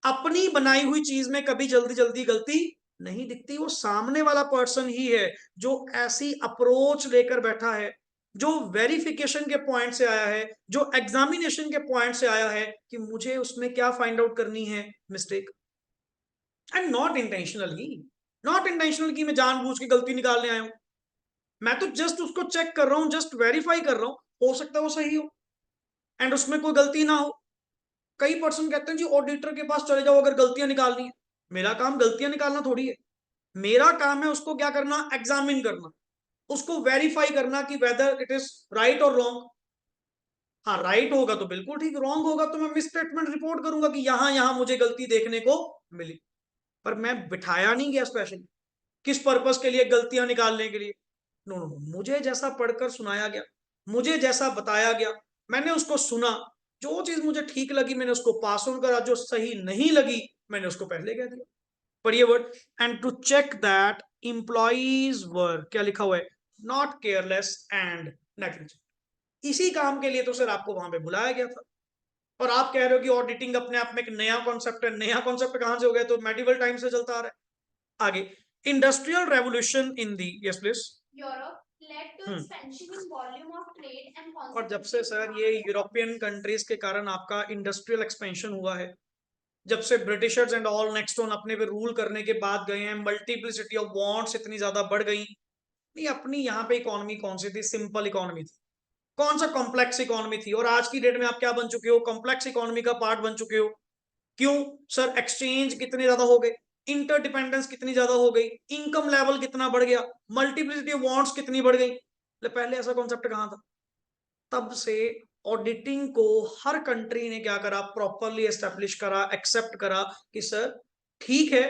Speaker 1: अपनी बनाई हुई चीज में कभी जल्दी जल्दी गलती नहीं दिखती। वो सामने वाला पर्सन ही है जो ऐसी अप्रोच लेकर बैठा है, जो वेरिफिकेशन के पॉइंट से आया है, जो एग्जामिनेशन के पॉइंट से आया है कि मुझे उसमें क्या फाइंड आउट करनी है, mistake. And not intentionally, not intentional कि मैं जानबूझ के गलती निकालने आया हूं, मैं तो जस्ट उसको चेक कर रहा हूं, जस्ट वेरीफाई कर रहा हूं, हो सकता है वो सही हो एंड उसमें कोई गलती ना हो। कई पर्सन कहते हैं जी ऑडिटर के पास चले जाओ अगर गलतियां निकालनी है। मेरा काम गलतियां निकालना थोड़ी है, मेरा काम है उसको क्या करना, एग्जामिन करना, उसको वेरीफाई करना कि वेदर इट इज राइट और रॉन्ग। हाँ, राइट होगा तो बिल्कुल ठीक, रॉन्ग होगा तो मैं मिस स्टेटमेंट रिपोर्ट करूंगा कि यहां यहां मुझे गलती देखने को मिली। पर मैं बिठाया नहीं गया स्पेशली किस पर्पस के लिए, गलतियां निकालने के लिए। नो नो, मुझे जैसा पढ़कर सुनाया गया, मुझे जैसा बताया गया, मैंने उसको सुना, जो चीज मुझे ठीक लगी मैंने उसको पास ऑन करा, जो सही नहीं लगी मैंने उसको पहले कह दिया। पर ये word, and to check that employees were, क्या लिखा हुआ है, नॉट केयरलेस एंड नेग्लिजेंट। इसी काम के लिए तो सर आपको वहां पे बुलाया गया था। और आप कह रहे हो कि ऑडिटिंग अपने आप में एक नया कॉन्सेप्ट है। नया कॉन्सेप्ट कहां से हो गया? तो मेडिवल टाइम से चलता आ रहा है। आगे, industrial revolution in the, yes please.
Speaker 2: Europe led to expansion in volume of trade and
Speaker 1: और जब से
Speaker 2: consequently
Speaker 1: सर ये यूरोपियन कंट्रीज के कारण आपका इंडस्ट्रियल एक्सपेंशन हुआ है, जब से Britishers and all next on अपने पे रूल करने के बाद गए हैं, मल्टीप्लिसिटी ऑफ वांट्स इतनी ज्यादा बढ़ गई। नहीं, अपनी यहाँ पे इकोनॉमी कौन सी थी, सिंपल इकोनॉमी थी, कौन सा कॉम्प्लेक्स इकोनॉमी थी। और आज की डेट में आप क्या बन चुके हो, कॉम्प्लेक्स इकोनॉमी का पार्ट बन चुके हो। क्यों सर? एक्सचेंज कितने ज्यादा हो गए, इंटरडिपेंडेंस कितनी ज्यादा हो गई, इनकम लेवल कितना बढ़ गया, मल्टीप्लिसिटी ऑफ वांट्स कितनी बढ़ गई। पहले ऐसा कॉन्सेप्ट कहां था? तब से ऑडिटिंग को हर कंट्री ने क्या करा, प्रॉपरली एस्टेब्लिश करा, एक्सेप्ट करा कि सर ठीक है,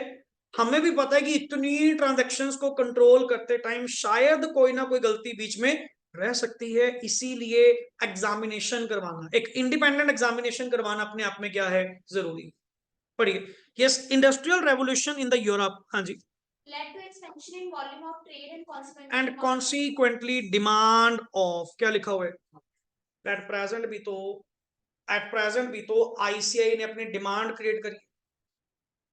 Speaker 1: हमें भी पता है कि इतनी ट्रांजैक्शंस को कंट्रोल करते टाइम शायद कोई ना कोई गलती बीच में रह सकती है, इसीलिए एग्जामिनेशन करवाना, एक इंडिपेंडेंट एग्जामिनेशन करवाना अपने आप में क्या है, जरूरी। पढ़िए, yes, industrial revolution in the Europe, हाँ जी,
Speaker 2: led to expansion in volume of trade and
Speaker 1: and consequently demand of, क्या लिखा हुआ है, एट प्रेजेंट भी तो, एट प्रेजेंट भी तो आईसीआई ने अपनी डिमांड क्रिएट करी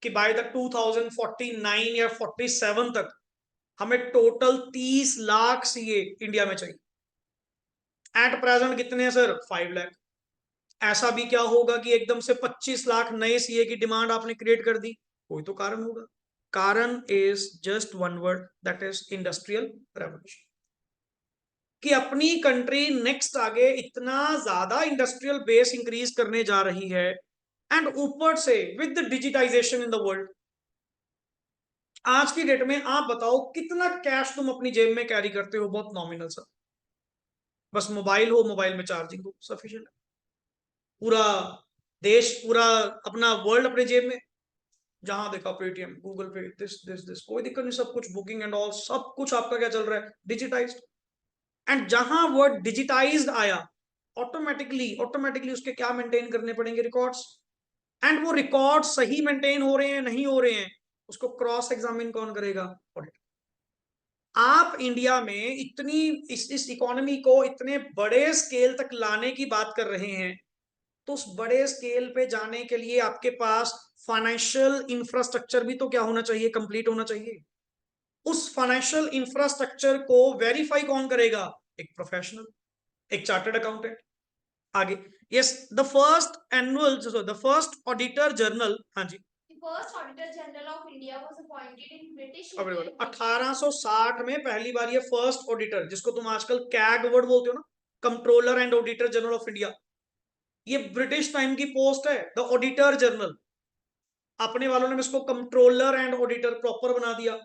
Speaker 1: कि बाय द 2049 या 47 तक हमें टोटल 30 लाख सीए इंडिया में चाहिए। एट प्रेजेंट कितने हैं सर? 5 लाख। ऐसा भी क्या होगा कि एकदम से 25 लाख नए सीए की डिमांड आपने क्रिएट कर दी? कोई तो कारण होगा। कारण is just one word, that is industrial revolution. कि अपनी कंट्री नेक्स्ट आगे इतना ज्यादा इंडस्ट्रियल बेस इंक्रीज करने जा रही है, एंड ऊपर से with digitization in the world. आज की डेट में आप बताओ कितना कैश तुम अपनी जेब में कैरी करते हो? बहुत नॉमिनल सा। बस मोबाइल हो, मोबाइल में चार्जिंग हो, सफिशिएंट। पूरा देश, पूरा अपना वर्ल्ड अपने जेब में, जहां देखा पेटीएम, गूगल पे, दिस दिस दिस, कोई दिक्कत नहीं, सब कुछ बुकिंग एंड ऑल, सब कुछ आपका क्या चल रहा है? डिजिटाइज्ड। एंड जहां वर्ड डिजिटाइज्ड आया, ऑटोमेटिकली ऑटोमेटिकली उसके क्या मेंटेन करने पड़ेंगे? रिकॉर्ड्स। एंड वो रिकॉर्ड सही मेंटेन हो रहे हैं नहीं हो रहे हैं, उसको क्रॉस एग्जामिन कौन करेगा? ऑडिट। आप इंडिया में इतनी इस इकोनॉमी को इतने बड़े स्केल तक लाने की बात कर रहे हैं, तो उस बड़े स्केल पे जाने के लिए आपके पास फाइनेंशियल इंफ्रास्ट्रक्चर भी तो क्या होना चाहिए? कंप्लीट होना चाहिए। उस फाइनेंशियल इंफ्रास्ट्रक्चर को वेरीफाई कौन करेगा? एक प्रोफेशनल, एक चार्टर्ड अकाउंटेंट। आगे, yes, the first annual, the first auditor general, हाँ जी,
Speaker 2: The first Auditor General of India was appointed in British
Speaker 1: अब
Speaker 2: India in
Speaker 1: 1860 में पहली बार ये फर्स्ट ऑडिटर, जिसको तुम आजकल कैग वर्ड बोलते हो ना, controller and auditor general of India, ये ब्रिटिश टाइम की पोस्ट है, द ऑडिटर जनरल। अपने वालों ने इसको कंट्रोलर एंड ऑडिटर प्रॉपर बना दिया,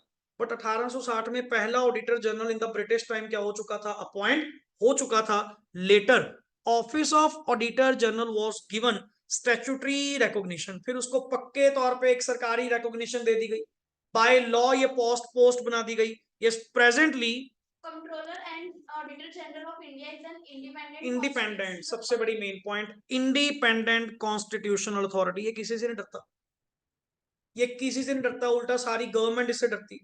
Speaker 1: बट 1860 में पहला auditor general in the British time क्या हो चुका था? अपॉइंट हो चुका था। Later office of auditor general was given statutory recognition, फिर उसको पक्के तौर पे एक सरकारी रिकॉग्निशन दे दी गई। बाय लॉ ये पोस्ट बना दी गई। Yes, presently
Speaker 2: Comptroller and Auditor General of India is an independent
Speaker 1: independent, सबसे बड़ी main point, independent constitutional authority. ये किसी से नहीं डरता, ये किसी से नहीं डरता, उल्टा सारी गवर्नमेंट इससे डरती।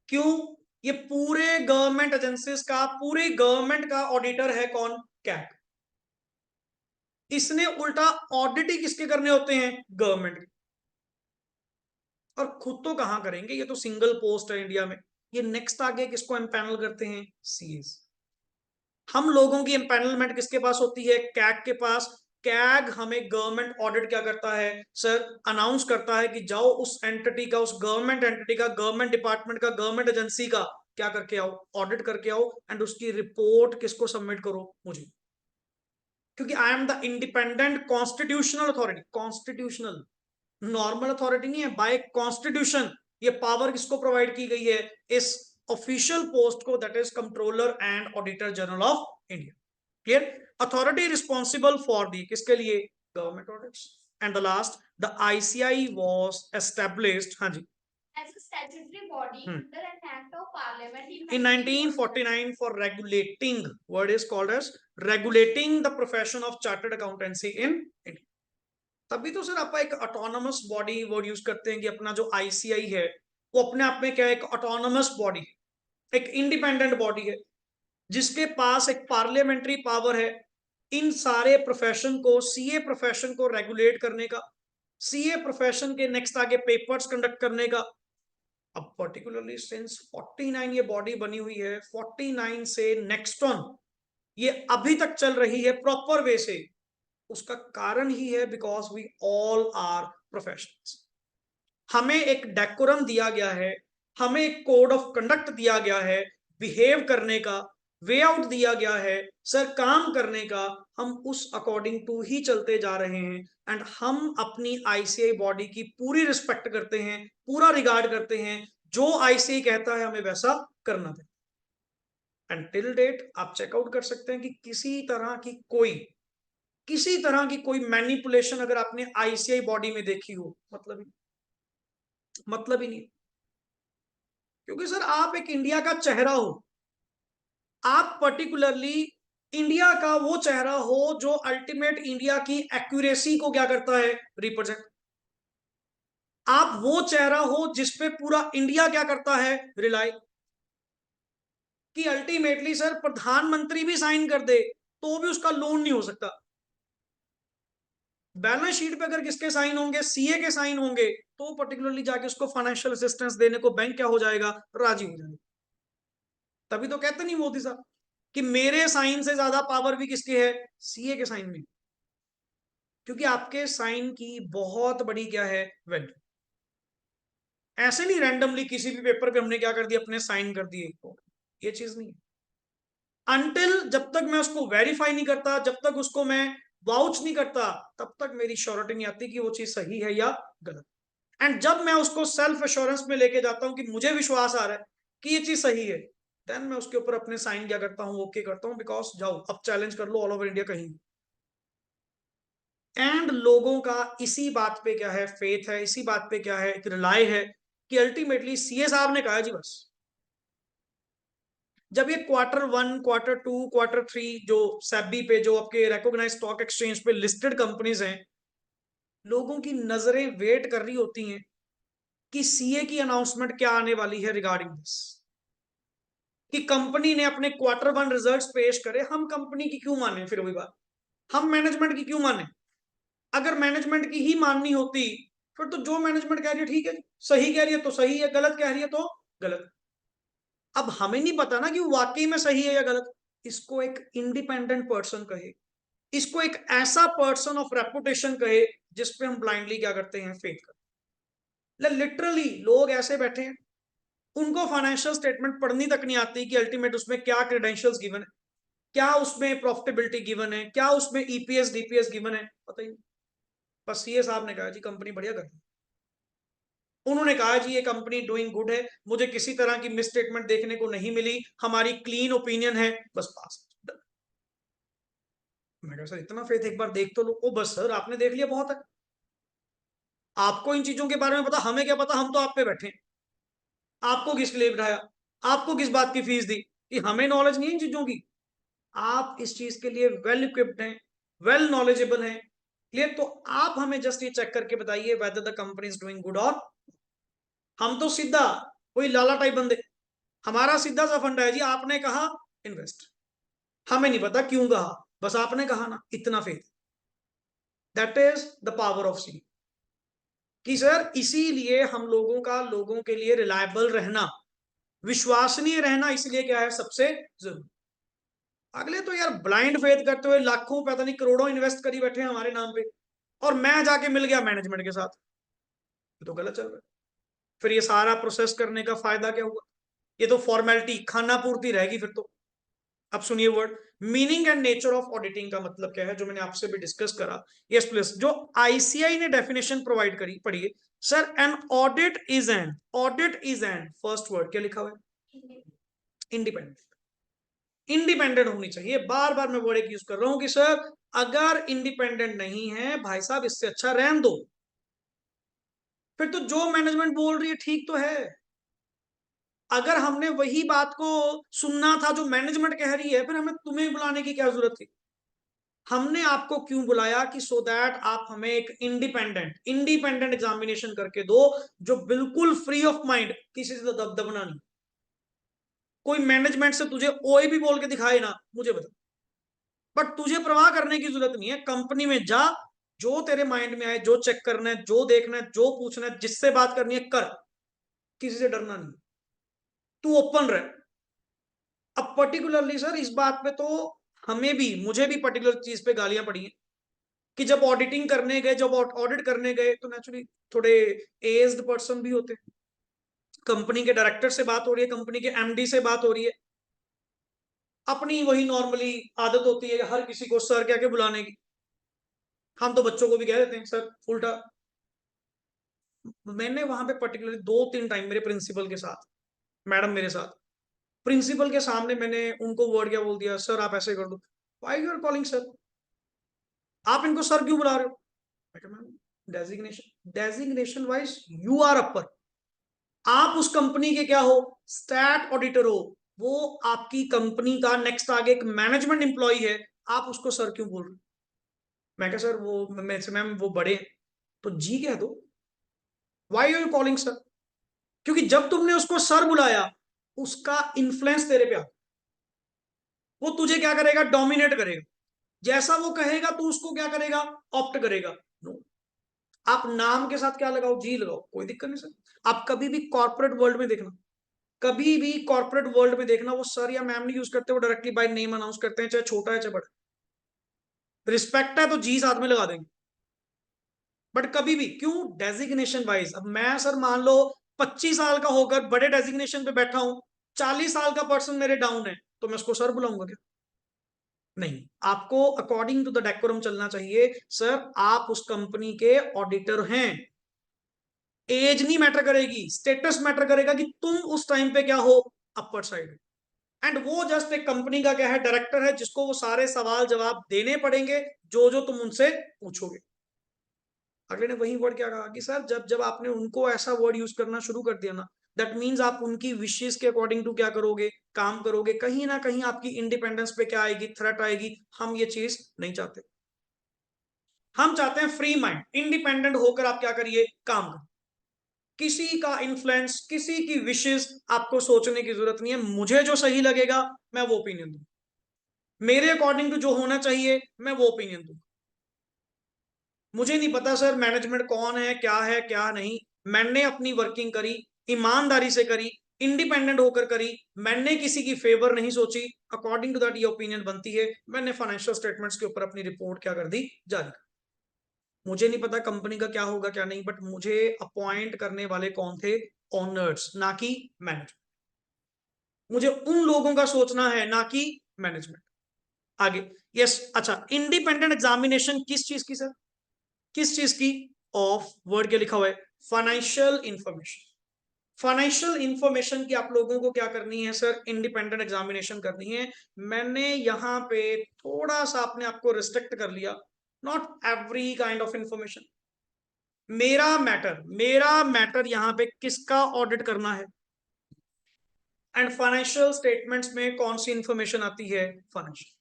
Speaker 1: क्यों? ये पूरे गवर्नमेंट एजेंसीज का, पूरी गवर्नमेंट का ऑडिटर है कौन? कैग। इसने उल्टा ऑडिट ही किसके करने होते हैं? गवर्नमेंट के। और खुद तो कहां करेंगे, ये तो सिंगल पोस्ट है इंडिया में। ये नेक्स्ट आगे किसको एम्पैनल करते हैं? सीएस। हम लोगों की एम्पैनलमेंट किसके पास होती है? कैग के पास। कैग हमें गवर्नमेंट ऑडिट क्या करता है सर? अनाउंस करता है कि जाओ उस एंटिटी का, उस गवर्नमेंट एंटिटी का, गवर्नमेंट डिपार्टमेंट का, गवर्नमेंट एजेंसी का क्या करके आओ? ऑडिट करके आओ। एंड उसकी रिपोर्ट किसको सबमिट करो? मुझे। क्योंकि I am the independent constitutional authority. Constitutional, normal authority नहीं है, बाय कॉन्स्टिट्यूशन ये पावर किसको प्रोवाइड की गई है? इस ऑफिशियल पोस्ट को, that is controller and auditor general of India. Clear? Authority responsible for the, किसके लिए? Government audits. And the last, the ICI was established, हाँ जी,
Speaker 2: as a statutory body under an act of parliament
Speaker 1: in 1949 for regulating, word is called as regulating the profession of chartered accountancy in India। तभी तो सर आप एक ऑटोनमस बॉडी वर्ड यूज करते हैं कि अपना जो आईसीआई है वो अपने आप में क्या है? एक ऑटोनमस बॉडी, एक इंडिपेंडेंट बॉडी है, जिसके पास एक पार्लियामेंट्री पावर है इन सारे प्रोफेशन को, सीए प्रोफेशन को रेगुलेट करने का, सीए प्रोफेशन के नेक्स्ट आगे पेपर्स कंडक्ट करने का। अब पर्टिकुलरली सिंस 49 ये बॉडी बनी हुई है, 49 से नेक्स्ट ऑन ये अभी तक चल रही है प्रॉपर वे से, उसका कारण ही है because we all are professionals. हमें एक डेकोरम दिया गया है, हमें एक कोड ऑफ कंडक्ट दिया गया है, बिहेव करने का वे आउट दिया गया है सर, काम करने का। हम उस अकॉर्डिंग टू ही चलते जा रहे हैं। एंड हम अपनी आईसीआई बॉडी की पूरी रिस्पेक्ट करते हैं, पूरा रिगार्ड करते हैं। जो आईसीआई कहता है हमें वैसा करना है। एंड टिल डेट आप चेकआउट कर सकते हैं कि किसी तरह की कोई मैनिपुलेशन अगर आपने आईसीआई बॉडी में देखी हो, मतलब ही नहीं। क्योंकि सर आप एक इंडिया का चेहरा हो, आप पर्टिकुलरली इंडिया का वो चेहरा हो जो अल्टीमेट इंडिया की एक्यूरेसी को क्या करता है? रिप्रेजेंट। आप वो चेहरा हो जिसपे पूरा इंडिया क्या करता है? रिलाई। कि अल्टीमेटली सर प्रधानमंत्री भी साइन कर दे तो भी उसका लोन नहीं हो सकता। बैलेंस शीट पे अगर किसके साइन होंगे? सीए के साइन होंगे, तो पर्टिकुलरली जाके उसको फाइनेंशियल असिस्टेंस देने को बैंक क्या हो जाएगा? राजी हो जाएगा। तभी तो कहते नहीं मोदी साहब कि मेरे साइन से ज्यादा पावर भी किसकी है? सीए के साइन में। क्योंकि आपके साइन की बहुत बड़ी क्या है, वैल्यू। ऐसे नहीं रैंडमली किसी भी पेपर पे हमने क्या कर दिया, अपने साइन कर दिए, ये चीज नहीं है। अनटिल जब तक मैं उसको वेरीफाई नहीं करता, जब तक उसको मैं वाउच नहीं करता, तब तक मेरी श्योरिटी नहीं आती कि वो चीज सही है या गलत। एंड जब मैं उसको सेल्फ एश्योरेंस में लेके जाता हूं कि मुझे विश्वास आ रहा है कि ये चीज सही है, देन मैं उसके ऊपर अपने साइन क्या करता हूं, ओके करता हूं, बिकॉज जाओ अब चैलेंज कर लो ऑल ओवर इंडिया कहीं। एंड लोगों का इसी बात पे क्या है, फेथ है, इसी बात पे क्या है, एक रिलाई है कि अल्टीमेटली सीए साहब ने कहा जी बस। जब ये Q1, Q2, Q3 जो सेबी पे, जो आपके रिकॉग्नाइज्ड स्टॉक एक्सचेंज पे लिस्टेड कंपनीज हैं, लोगों की नजरें वेट कर रही होती हैं कि सीए की अनाउंसमेंट क्या आने वाली है रिगार्डिंग दिस, कि कंपनी ने अपने Q1 रिजल्ट्स पेश करे। हम कंपनी की क्यों माने, फिर वही बात, हम मैनेजमेंट की क्यों माने? अगर मैनेजमेंट की ही माननी होती, फिर तो जो मैनेजमेंट कह रही है ठीक है, सही कह रही है तो सही है, गलत कह रही है तो गलत। अब हमें नहीं पता ना कि वो वाकई में सही है या गलत। इसको एक इंडिपेंडेंट पर्सन कहे, इसको एक ऐसा पर्सन ऑफ रेपुटेशन कहे जिसपे हम ब्लाइंडली क्या करते हैं, फेथ करते हैं। लिटरली लोग ऐसे बैठे हैं, उनको फाइनेंशियल स्टेटमेंट पढ़नी तक नहीं आती कि अल्टीमेट उसमें क्या क्रेडेंशियल्स गिवन है, क्या उसमें प्रॉफिटेबिलिटी गिवन है, क्या उसमें ईपीएस डीपीएस गिवन है, पता ही नहीं। बस सीए साहब ने कहा जी कंपनी बढ़िया कर रही है, उन्होंने कहा जी ये कंपनी डूइंग गुड है, मुझे किसी तरह की मिस स्टेटमेंट देखने को नहीं मिली, हमारी क्लीन ओपिनियन है, बस पास। मैं कहा सर इतना फेथ एक बार देख तो लो। ओ बस सर आपने देख लिया बहुत है, आपको इन चीजों के बारे में पता, हमें क्या पता, हम तो आप पे बैठे हैं। आपको किस लिए बिठाया, आपको किस बात की फीस दी, कि हमें नॉलेज नहीं है इन चीजों की। आप इस चीज के लिए वेल इक्विप्ड हैं, वेल नॉलेजेबल हैं, क्लियर। तो आप हमें जस्ट ये चेक करके बताइए whether the company is doing good. और हम तो सीधा कोई लाला टाइप बंदे, हमारा सीधा सा फंडा है जी, आपने कहा इन्वेस्ट, हमें नहीं पता क्यों कहा, बस आपने कहा ना, इतना faith. That is the power of C, कि सर इसीलिए हम लोगों का लोगों के लिए रिलायबल रहना, विश्वसनीय रहना, इसलिए क्या है सबसे जरूरी। अगले तो यार ब्लाइंड फेथ करते हुए लाखों पता नहीं करोड़ों इन्वेस्ट करी बैठे हैं हमारे नाम पे, और मैं जाके मिल गया मैनेजमेंट के साथ, तो गलत चल रहा है। फिर ये सारा प्रोसेस करने का फायदा क्या हुआ? ये तो फॉर्मेलिटी, खाना पूर्ति रहेगी फिर तो। अब सुनिए word meaning and nature of auditing का मतलब क्या है, जो मैंने आपसे भी डिस्कस करा। यस प्लीज, जो आईसीआई ने डेफिनेशन प्रोवाइड करी, पढ़िए sir. An audit is an first word क्या लिखा हुआ है, इंडिपेंडेंट। इंडिपेंडेंट होनी चाहिए, बार बार मैं वर्ड एक यूज कर रहा हूं कि सर अगर इंडिपेंडेंट नहीं है भाई साहब, इससे अच्छा रहन दो। फिर तो जो मैनेजमेंट बोल रही है ठीक तो है, अगर हमने वही बात को सुनना था जो मैनेजमेंट कह रही है, फिर हमें तुम्हें बुलाने की क्या जरूरत थी? हमने आपको क्यों बुलाया कि सो दैट आप हमें एक इंडिपेंडेंट एग्जामिनेशन करके दो, जो बिल्कुल फ्री ऑफ माइंड, किसी से दबदबना नहीं। कोई मैनेजमेंट से तुझे ओए भी बोल के दिखाए ना, मुझे बता, बट तुझे परवाह करने की जरूरत नहीं है। कंपनी में जा, जो तेरे माइंड में आए, जो चेक करना है, जो देखना है, जो पूछना है, जिससे बात करनी है कर, किसी से डरना नहीं, तू ओपन रह। अब पर्टिकुलरली सर इस बात पे तो हमें भी, मुझे भी पर्टिकुलर चीज पे गालियां पड़ी हैं कि जब ऑडिटिंग करने गए, जब ऑडिट करने गए, तो नेचुरली थोड़े एज्ड पर्सन भी होते हैं, कंपनी के डायरेक्टर से बात हो रही है, कंपनी के एमडी से बात हो रही है, अपनी वही नॉर्मली आदत होती है हर किसी को सर कह के बुलाने की। हम तो बच्चों को भी कह देते हैं सर उल्टा। मैंने वहां पे पर्टिकुलरली 2-3 टाइम मेरे प्रिंसिपल के साथ, मैडम मेरे साथ, प्रिंसिपल के सामने मैंने उनको वर्ड क्या बोल दिया, सर आप ऐसे कर दो। Why you are calling sir, आप इनको सर क्यों बुला रहे हो? Designation wise you are upper, आप उस कंपनी के क्या हो, स्टैट ऑडिटर हो, वो आपकी कंपनी का नेक्स्ट आगे एक मैनेजमेंट एम्प्लॉय है, आप उसको सर क्यों बोल रहे हो? मैं कहा सर वो मैम वो बड़े हैं, तो जी कह दो, why are you calling sir. क्योंकि जब तुमने उसको सर बुलाया, उसका इन्फ्लुएंस तेरे पे आ, वो तुझे क्या करेगा, डोमिनेट करेगा, जैसा वो कहेगा तू उसको क्या करेगा, ऑप्ट करेगा। नो, आप नाम के साथ क्या लगाओ, जी लगाओ, कोई दिक्कत नहीं सर। आप कभी भी कॉर्पोरेट वर्ल्ड में देखना, कभी भी कॉर्पोरेट वर्ल्ड में देखना, वो सर या मैम नहीं यूज करते, वो डायरेक्टली बाय नेम अनाउंस करते हैं, चाहे छोटा है चाहे बड़ा। रिस्पेक्ट है तो जी साथ में लगा देंगे, बट कभी भी क्यों, डेजिग्नेशन वाइज। अब मैं सर मान लो 25 साल का होकर बड़े डेजिग्नेशन पे बैठा हूं, 40 साल का पर्सन मेरे डाउन है, तो मैं उसको सर बुलाऊंगा क्या? नहीं, आपको अकॉर्डिंग टू द डेकोरम चलना चाहिए। सर आप उस कंपनी के ऑडिटर हैं, एज नहीं मैटर करेगी, स्टेटस मैटर करेगा कि तुम उस टाइम पे क्या हो, अपर साइड। एंड वो जस्ट एक कंपनी का क्या है, डायरेक्टर है, जिसको वो सारे सवाल जवाब देने पड़ेंगे जो जो तुम उनसे पूछोगे। अगले ने वही वर्ड क्या कहा कि सर जब जब आपने उनको ऐसा वर्ड यूज करना शुरू कर दिया ना, दैट मीन्स आप उनकी विशेष के अकॉर्डिंग टू क्या करोगे, काम करोगे, कहीं ना कहीं आपकी इंडिपेंडेंस पे क्या आएगी, थ्रेट आएगी। हम ये चीज नहीं चाहते। हम चाहते हैं फ्री माइंड, इंडिपेंडेंट होकर आप क्या करिए, काम करिए। किसी का इन्फ्लुएंस, किसी की विशेष आपको सोचने की जरूरत नहीं है। मुझे जो सही लगेगा मैं वो ओपिनियन दूं, मेरे अकॉर्डिंग टू जो होना चाहिए मैं वो ओपिनियन दूं। मुझे नहीं पता सर मैनेजमेंट कौन है क्या नहीं। मैंने अपनी वर्किंग करी, ईमानदारी से करी, इंडिपेंडेंट होकर करी, मैंने किसी की फेवर नहीं सोची। अकॉर्डिंग टू दैट ये ओपिनियन बनती है। मैंने फाइनेंशियल स्टेटमेंट्स के ऊपर अपनी रिपोर्ट क्या कर दी, जारी कर। मुझे नहीं पता कंपनी का क्या होगा क्या नहीं, बट मुझे अपॉइंट करने वाले कौन थे, ओनर्स, ना कि मैनेजमेंट। मुझे उन लोगों का सोचना है, ना कि मैनेजमेंट। आगे, यस, अच्छा, इंडिपेंडेंट एग्जामिनेशन किस चीज की सर, किस चीज की, ऑफ वर्ड के लिखा हुआ है, फाइनेंशियल इंफॉर्मेशन। फाइनेंशियल इंफॉर्मेशन की आप लोगों को क्या करनी है सर, इंडिपेंडेंट एग्जामिनेशन करनी है। मैंने यहां पे थोड़ा सा अपने आप को रिस्ट्रिक्ट कर लिया, not every kind of information. मेरा मैटर यहां पे किसका ऑडिट करना है, एंड फाइनेंशियल स्टेटमेंट्स में कौन सी इंफॉर्मेशन आती है, फाइनेंशियल।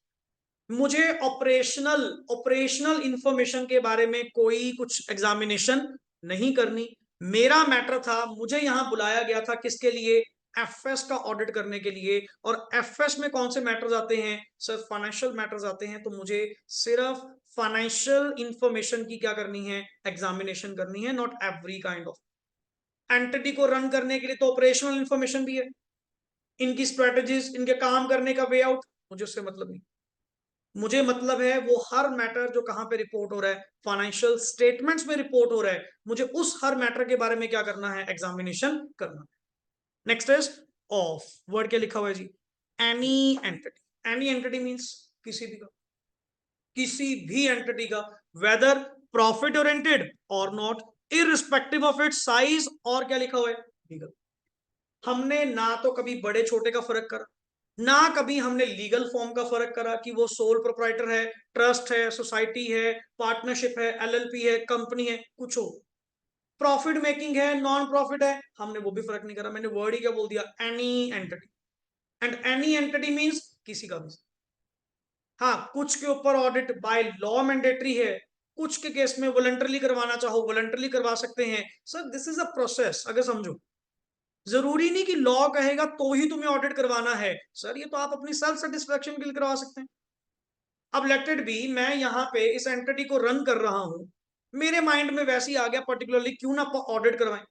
Speaker 1: मुझे ऑपरेशनल ऑपरेशनल इंफॉर्मेशन के बारे में कोई कुछ एग्जामिनेशन नहीं करनी। मेरा मैटर था, मुझे यहां बुलाया गया था किसके लिए, एफएस का ऑडिट करने के लिए। और एफएस में कौन से मैटर्स आते हैं सर, फाइनेंशियल मैटर्स आते हैं। तो मुझे सिर्फ फाइनेंशियल इंफॉर्मेशन की क्या करनी है, एग्जामिनेशन करनी है, not every kind of. Entity को रन करने के लिए तो ऑपरेशनल इंफॉर्मेशन भी है, इनकी स्ट्रेटेजीज, इनके काम करने का वे आउट, मुझे उससे मतलब नहीं। मुझे मतलब है वो हर मैटर जो कहां पे रिपोर्ट हो रहा है, फाइनेंशियल स्टेटमेंट्स में रिपोर्ट हो रहा है, मुझे उस हर मैटर के बारे में क्या करना है, एग्जामिनेशन करना है। नेक्स्ट इज ऑफ वर्ड के लिखा हुआ है जी, any entity. Any entity means किसी भी का, किसी भी एंटिटी का, वेदर प्रॉफिट ओरिएंटेड और not, irrespective of its size, और क्या लिखा हुआ है, लीगल। हमने ना तो कभी बड़े छोटे का फर्क करा, ना कभी हमने लीगल फॉर्म का फर्क करा कि वो सोल प्रोप्राइटर है, ट्रस्ट है, सोसाइटी है, पार्टनरशिप है, एलएलपी है, कंपनी है, कुछ हो, प्रॉफिट मेकिंग है, नॉन प्रॉफिट है, हमने वो भी फर्क नहीं करा। मैंने वर्ड ही क्या बोल दिया, any entity. And any entity means किसी का भी। हाँ, कुछ के ऊपर ऑडिट बाय लॉ मैंडेटरी है, कुछ के केस में वॉलंटरली करवाना चाहो वॉलंटरली करवा सकते हैं। Sir this is a process, अगर समझो। जरूरी नहीं कि लॉ कहेगा तो ही तुम्हें ऑडिट करवाना है। सर ये तो आप अपनी सेल्फ सेटिस्फेक्शन के लिए करवा सकते हैं। अब लेट इट बी, मैं यहाँ पे इस एंटिटी को रन कर रहा हूं, मेरे माइंड में वैसे ही आ गया पर्टिकुलरली क्यों ना ऑडिट करवाएं,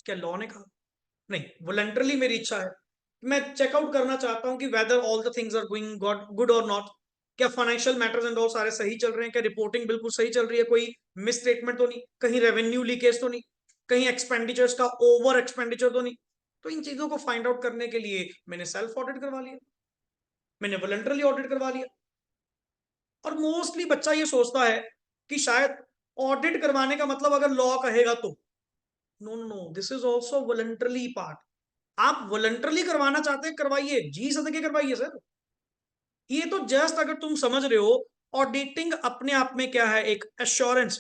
Speaker 1: क्या लॉ ने कहा, नहीं, वॉलंटरली मेरी इच्छा है। मैं चेकआउट करना चाहता हूं कि whether all the things are going good और नॉट, क्या फाइनेंशियल मैटर्स एंड ऑल सारे सही चल रहे हैं, क्या रिपोर्टिंग बिल्कुल सही चल रही है, कोई मिस स्टेटमेंट तो नहीं, कहीं रेवेन्यू लीकेज तो नहीं, कहीं एक्सपेंडिचर्स का ओवर एक्सपेंडिचर तो नहीं। तो इन चीजों को फाइंड आउट करने के लिए मैंने सेल्फ ऑडिट करवा लिया, मैंने वॉलंटरली ऑडिट करवा लिया। और मोस्टली बच्चा ये सोचता है कि शायद ऑडिट करवाने का मतलब अगर लॉ कहेगा तो, no no, this is also voluntarily part. आप वॉलंटरली करवाना चाहते हैं, करवाइए, जी सदके करवाइए सर। ये तो जस्ट अगर तुम समझ रहे हो, ऑडिटिंग अपने आप में क्या है, एक एश्योरेंस।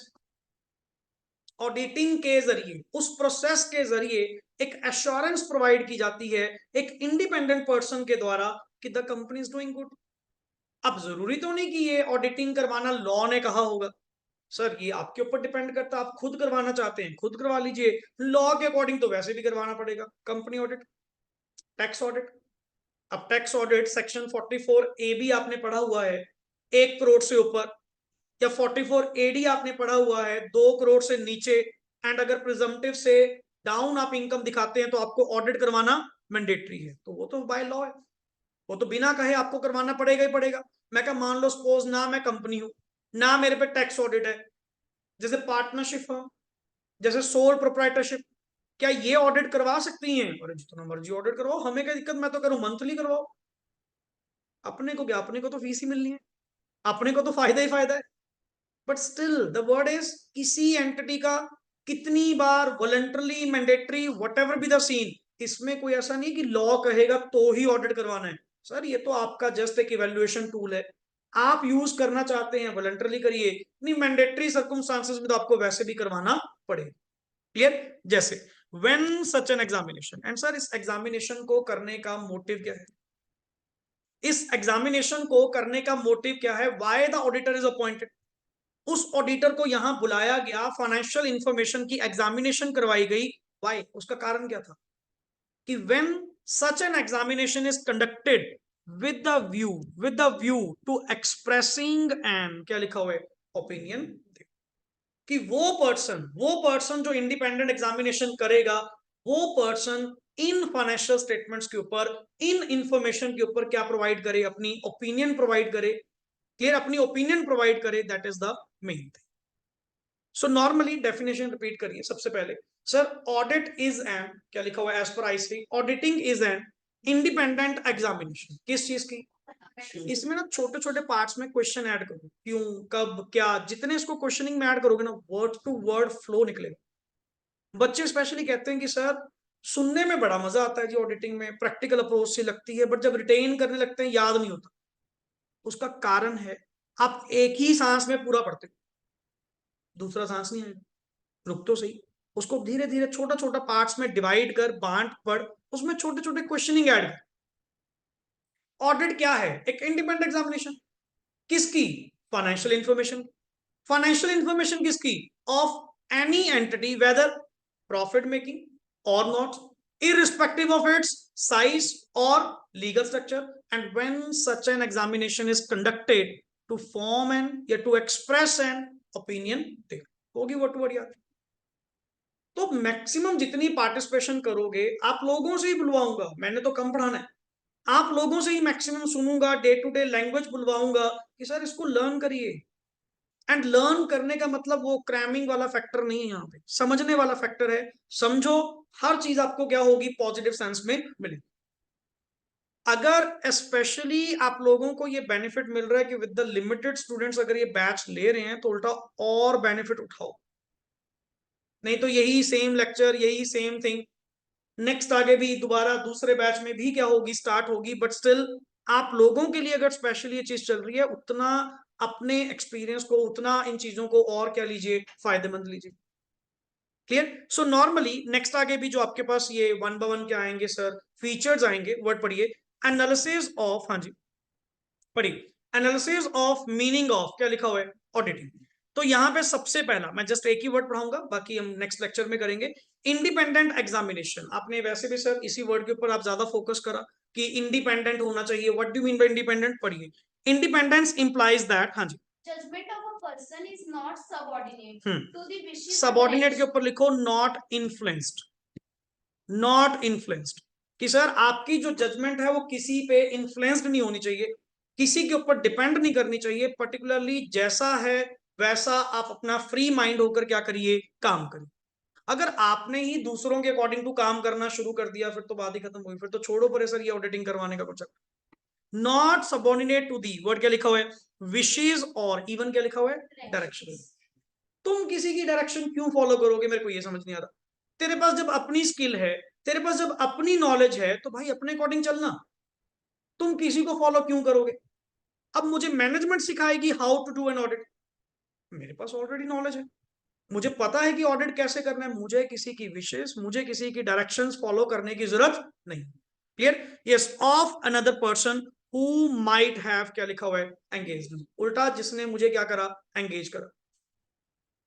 Speaker 1: ऑडिटिंग के जरिए, उस प्रोसेस के जरिए एक एश्योरेंस प्रोवाइड की जाती है एक इंडिपेंडेंट पर्सन के द्वारा कि the company is doing good. अब जरूरी तो नहीं कि ये ऑडिटिंग करवाना लॉ ने कहा होगा। सर ये आपके ऊपर डिपेंड करता है, आप खुद करवाना चाहते हैं खुद करवा लीजिए, लॉ के अकॉर्डिंग तो वैसे भी करवाना पड़ेगा, कंपनी ऑडिट, टैक्स ऑडिट। अब टैक्स ऑडिट सेक्शन 44 ए भी आपने पढ़ा हुआ है, 1 करोड़ से ऊपर, या 44 एडी आपने पढ़ा हुआ है, 2 करोड़ से नीचे, एंड अगर प्रिजम्पटिव से डाउन आप इनकम दिखाते हैं तो आपको ऑडिट करवाना मैंडेटरी है। तो वो तो बाय लॉ है, वो तो बिना कहे आपको करवाना पड़ेगा ही पड़ेगा। मैं क्या, मान लो सपोज ना मैं कंपनी हूं, ना मेरे पे टैक्स ऑडिट है, जैसे पार्टनरशिप फर्म, जैसे सोल प्रोप्राइटरशिप, क्या ये ऑडिट करवा सकती हैं? अरे जितना मर्जी ऑडिट करवाओ, हमें क्या दिक्कत, मैं तो करूं मंथली करवाओ, अपने को क्या, अपने को तो फीस ही मिलनी है, अपने को तो फायदा ही फायदा है। But still the word is, किसी एंटिटी का कितनी बार voluntarily, mandatory, whatever be the scene, इसमें कोई ऐसा नहीं कि लॉ कहेगा तो ही ऑडिट करवाना है। सर ये तो आपका जस्ट एक इवेल्युएशन टूल है, आप यूज करना चाहते हैं वॉलंटरली करिए, नहीं मैंडेटरी सर्कमस्टांसेस में तो आपको वैसे भी करवाना पड़ेगा। क्लियर? जैसे when such an examination, and sir इस एग्जामिनेशन को करने का मोटिव क्या है, इस एग्जामिनेशन को करने का मोटिव क्या है, why the auditor is appointed, उस ऑडिटर को यहां बुलाया गया, फाइनेंशियल इंफॉर्मेशन की एग्जामिनेशन करवाई गई, वाई, उसका कारण क्या था कि when such an examination is conducted with the view, with the view to expressing and क्या लिखा हुआ है, ओपिनियन, कि वो पर्सन जो इंडिपेंडेंट एग्जामिनेशन करेगा, वो पर्सन इन फाइनेंशियल स्टेटमेंट्स के ऊपर, इन इंफॉर्मेशन के ऊपर क्या प्रोवाइड करे, अपनी ओपिनियन प्रोवाइड करे। क्लियर? अपनी ओपिनियन प्रोवाइड करे, that is the main thing. So normally definition repeat करिए सबसे पहले। सर ऑडिट इज एन, क्या लिखा हुआ है as per IC, auditing is an independent examination, किस चीज की? इसमें ना छोटे छोटे पार्ट्स में क्वेश्चन ऐड करो, क्यों, कब, क्या, जितने इसको क्वेश्चनिंग में ऐड करोगे ना, वर्ड टू वर्ड फ्लो निकलेगा। बच्चे स्पेशली कहते हैं कि सर सुनने में बड़ा मजा आता है जी, ऑडिटिंग में प्रैक्टिकल अप्रोच से लगती है, बट जब रिटेन करने लगते हैं याद नहीं होता। उसका कारण है, आप एक ही सांस में पूरा पढ़ते हो, दूसरा सांस नहीं आएगा, रुक तो सही, उसको धीरे धीरे छोटा छोटा पार्ट्स में डिवाइड कर, बांट पढ़, उसमें छोटे छोटे क्वेश्चनिंग ऐड कर। ऑडिट क्या है? एक इंडिपेंडेंट एग्जामिनेशन, किसकी? Financial information. फाइनेंशियल इंफॉर्मेशन किसकी? Of any entity, weather profit making और not, irrespective of its size or legal structure, and when such an examination is conducted to form an या to express an opinion, there होगी what word याद। तो मैक्सिमम जितनी पार्टिसिपेशन करोगे, आप लोगों से ही बुलवाऊंगा, मैंने तो कम पढ़ाना है, आप लोगों से ही मैक्सिमम सुनूंगा, डे टू डे लैंग्वेज बुलवाऊंगा कि सर इसको लर्न करिए। एंड लर्न करने का मतलब वो क्रैमिंग वाला फैक्टर नहीं है, यहाँ पे समझने वाला फैक्टर है। समझो, हर चीज आपको क्या होगी, पॉजिटिव सेंस में मिलेगी। अगर स्पेशली आप लोगों को ये बेनिफिट मिल रहा है कि विद द लिमिटेड स्टूडेंट्स अगर ये बैच ले रहे हैं, तो उल्टा और बेनिफिट उठाओ, नहीं तो यही सेम लेक्चर, यही सेम थिंग नेक्स्ट आगे भी दोबारा दूसरे बैच में भी क्या होगी, स्टार्ट होगी। बट स्टिल आप लोगों के लिए अगर स्पेशली ये चीज चल रही है, उतना अपने एक्सपीरियंस को, उतना इन चीजों को और क्या लीजिए, फायदेमंद लीजिए। क्लियर? सो नॉर्मली नेक्स्ट आगे भी जो आपके पास ये वन बाय वन क्या आएंगे सर, फीचर्स आएंगे। वर्ड पढ़िए, एनालिसिस ऑफ, हाँ जी पढ़िए, एनालिसिस ऑफ मीनिंग ऑफ, क्या लिखा हुआ है, ऑडिटिंग। तो यहां पे सबसे पहला मैं जस्ट एक ही वर्ड पढ़ाऊंगा, बाकी हम नेक्स्ट लेक्चर में करेंगे। इंडिपेंडेंट एग्जामिनेशन, आपने वैसे भी सर इसी वर्ड के ऊपर आप ज्यादा फोकस करा कि इंडिपेंडेंट होना चाहिए। What do mean by independent? पढ़िए, इंडिपेंडेंस इंप्लाइज दैट, हाँ जी,
Speaker 2: Judgment of a person is not subordinate to the wishes of
Speaker 1: subordinate के
Speaker 2: the
Speaker 1: ऊपर लिखो नॉट इन्फ्लुएंस्ड, नॉट इन्फ्लुएंस्ड, कि सर आपकी जो जजमेंट है वो किसी पे इन्फ्लुएंस्ड नहीं होनी चाहिए, किसी के ऊपर डिपेंड नहीं करनी चाहिए। पर्टिकुलरली जैसा है वैसा आप अपना फ्री माइंड होकर क्या करिए, काम करिए। अगर आपने ही दूसरों के अकॉर्डिंग टू काम करना शुरू कर दिया, फिर तो बात ही खत्म हुई, फिर तो छोड़ो परे सर ये ऑडिटिंग करवाने का कुछ। Not subordinate to the, word क्या लिखा हुआ है, विशेज, और इवन क्या लिखा हुआ है, डायरेक्शन। तुम किसी की डायरेक्शन क्यों फॉलो करोगे, मेरे को ये समझ नहीं आ रहा। तेरे पास जब अपनी स्किल है, तेरे पास जब अपनी नॉलेज है, तो भाई अपने अकॉर्डिंग चलना, तुम किसी को फॉलो क्यों करोगे? अब मुझे मैनेजमेंट सिखाएगी how to do an audit, मेरे पास ऑलरेडी नॉलेज है, मुझे पता है कि ऑडिट कैसे करना है, मुझे किसी की विशेष, मुझे किसी की डायरेक्शंस फॉलो करने की जरूरत नहीं। Clear? Yes, of another person who might have, क्या लिखा हुआ है, एंगेज, उल्टा जिसने मुझे क्या करा, एंगेज करा।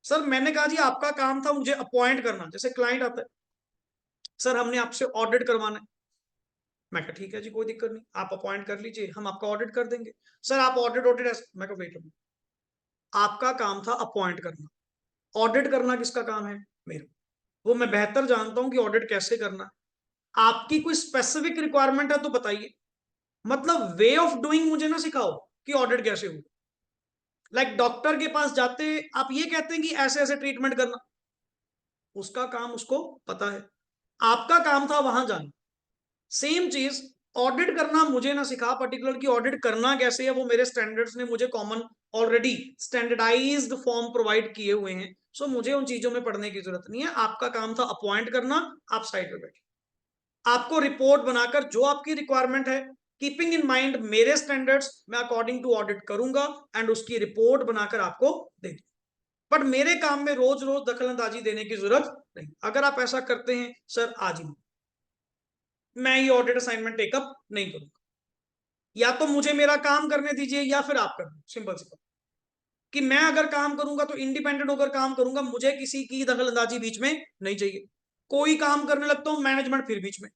Speaker 1: सर मैंने कहा जी आपका काम था मुझे अपॉइंट करना, जैसे क्लाइंट आता है, सर हमने आपसे ऑडिट करवाना है, मैं कहा ठीक है जी कोई दिक्कत नहीं, आप अपॉइंट कर लीजिए, हम आपका ऑडिट कर देंगे। सर आप ऑडिट ऑडिट, मैं कहा वेट, आपका काम था अपॉइंट करना, ऑडिट करना किसका काम है, मेरा। वो मैं बेहतर जानता हूं कि ऑडिट कैसे करना। आपकी कोई स्पेसिफिक रिक्वायरमेंट है तो बताइए, मतलब वे ऑफ डूइंग मुझे ना सिखाओ कि ऑडिट कैसे हो। लाइक डॉक्टर के पास जाते आप ये कहते हैं कि ऐसे ऐसे ट्रीटमेंट करना, उसका काम उसको पता है, आपका काम था वहां जाना। सेम चीज ऑडिट करना मुझे ना सिखा पर्टिकुलर की ऑडिट करना कैसे है, वो मेरे स्टैंडर्ड्स ने मुझे common already standardized form provide किए हुए हैं। सो मुझे उन चीजों में पढ़ने की जरूरत नहीं है। आपका काम था अपॉइंट करना, आप साइड पे बैठे, आपको रिपोर्ट बनाकर जो आपकी रिक्वायरमेंट है कीपिंग इन माइंड मेरे स्टैंडर्ड्स, मैं अकॉर्डिंग टू ऑडिट करूंगा एंड उसकी रिपोर्ट बनाकर आपको दे दूं। बट मेरे काम में रोज रोज दखल अंदाजी देने की जरूरत नहीं। अगर आप ऐसा करते हैं सर आज ही मैं ये ऑडिट असाइनमेंट टेकअप नहीं करूंगा, या तो मुझे मेरा काम करने दीजिए या फिर आप कर दो, सिंपल सी बात। कि मैं अगर काम करूंगा तो इंडिपेंडेंट होकर काम करूंगा, मुझे किसी की दखल अंदाजी बीच में नहीं चाहिए। कोई काम करने लगता हूं मैनेजमेंट फिर बीच में,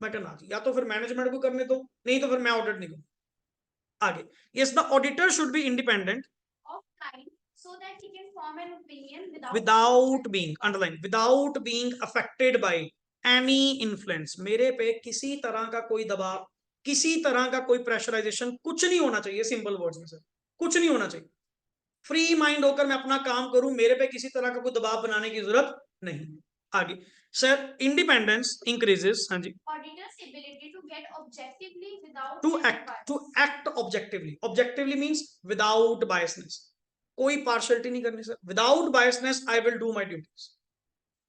Speaker 1: मैं कहना या तो फिर मैनेजमेंट को करने दो, नहीं तो फिर मैं ऑडिट नहीं करूंगा। आगे, yes the auditor should be independent
Speaker 2: of time so that he can form an opinion
Speaker 1: without being, underline, without being affected by any influence. मेरे पे किसी तरह का कोई दबाव, किसी तरह का कोई प्रेशराइजेशन कुछ नहीं होना चाहिए। सिंपल वर्ड्स में सर कुछ नहीं होना चाहिए, फ्री माइंड होकर मैं अपना काम करूं, मेरे पे किसी तरह का कोई दबाव बनाने की जरूरत नहीं। आगे सर इंडिपेंडेंस इंक्रीजेस, हाँ जी,
Speaker 2: auditor's ability to get objectively without
Speaker 1: to
Speaker 2: any
Speaker 1: act,
Speaker 2: bias.
Speaker 1: To act objectively, objectively means without biasness, कोई पार्शियलिटी नहीं करनी sir. Without biasness I will do my duties,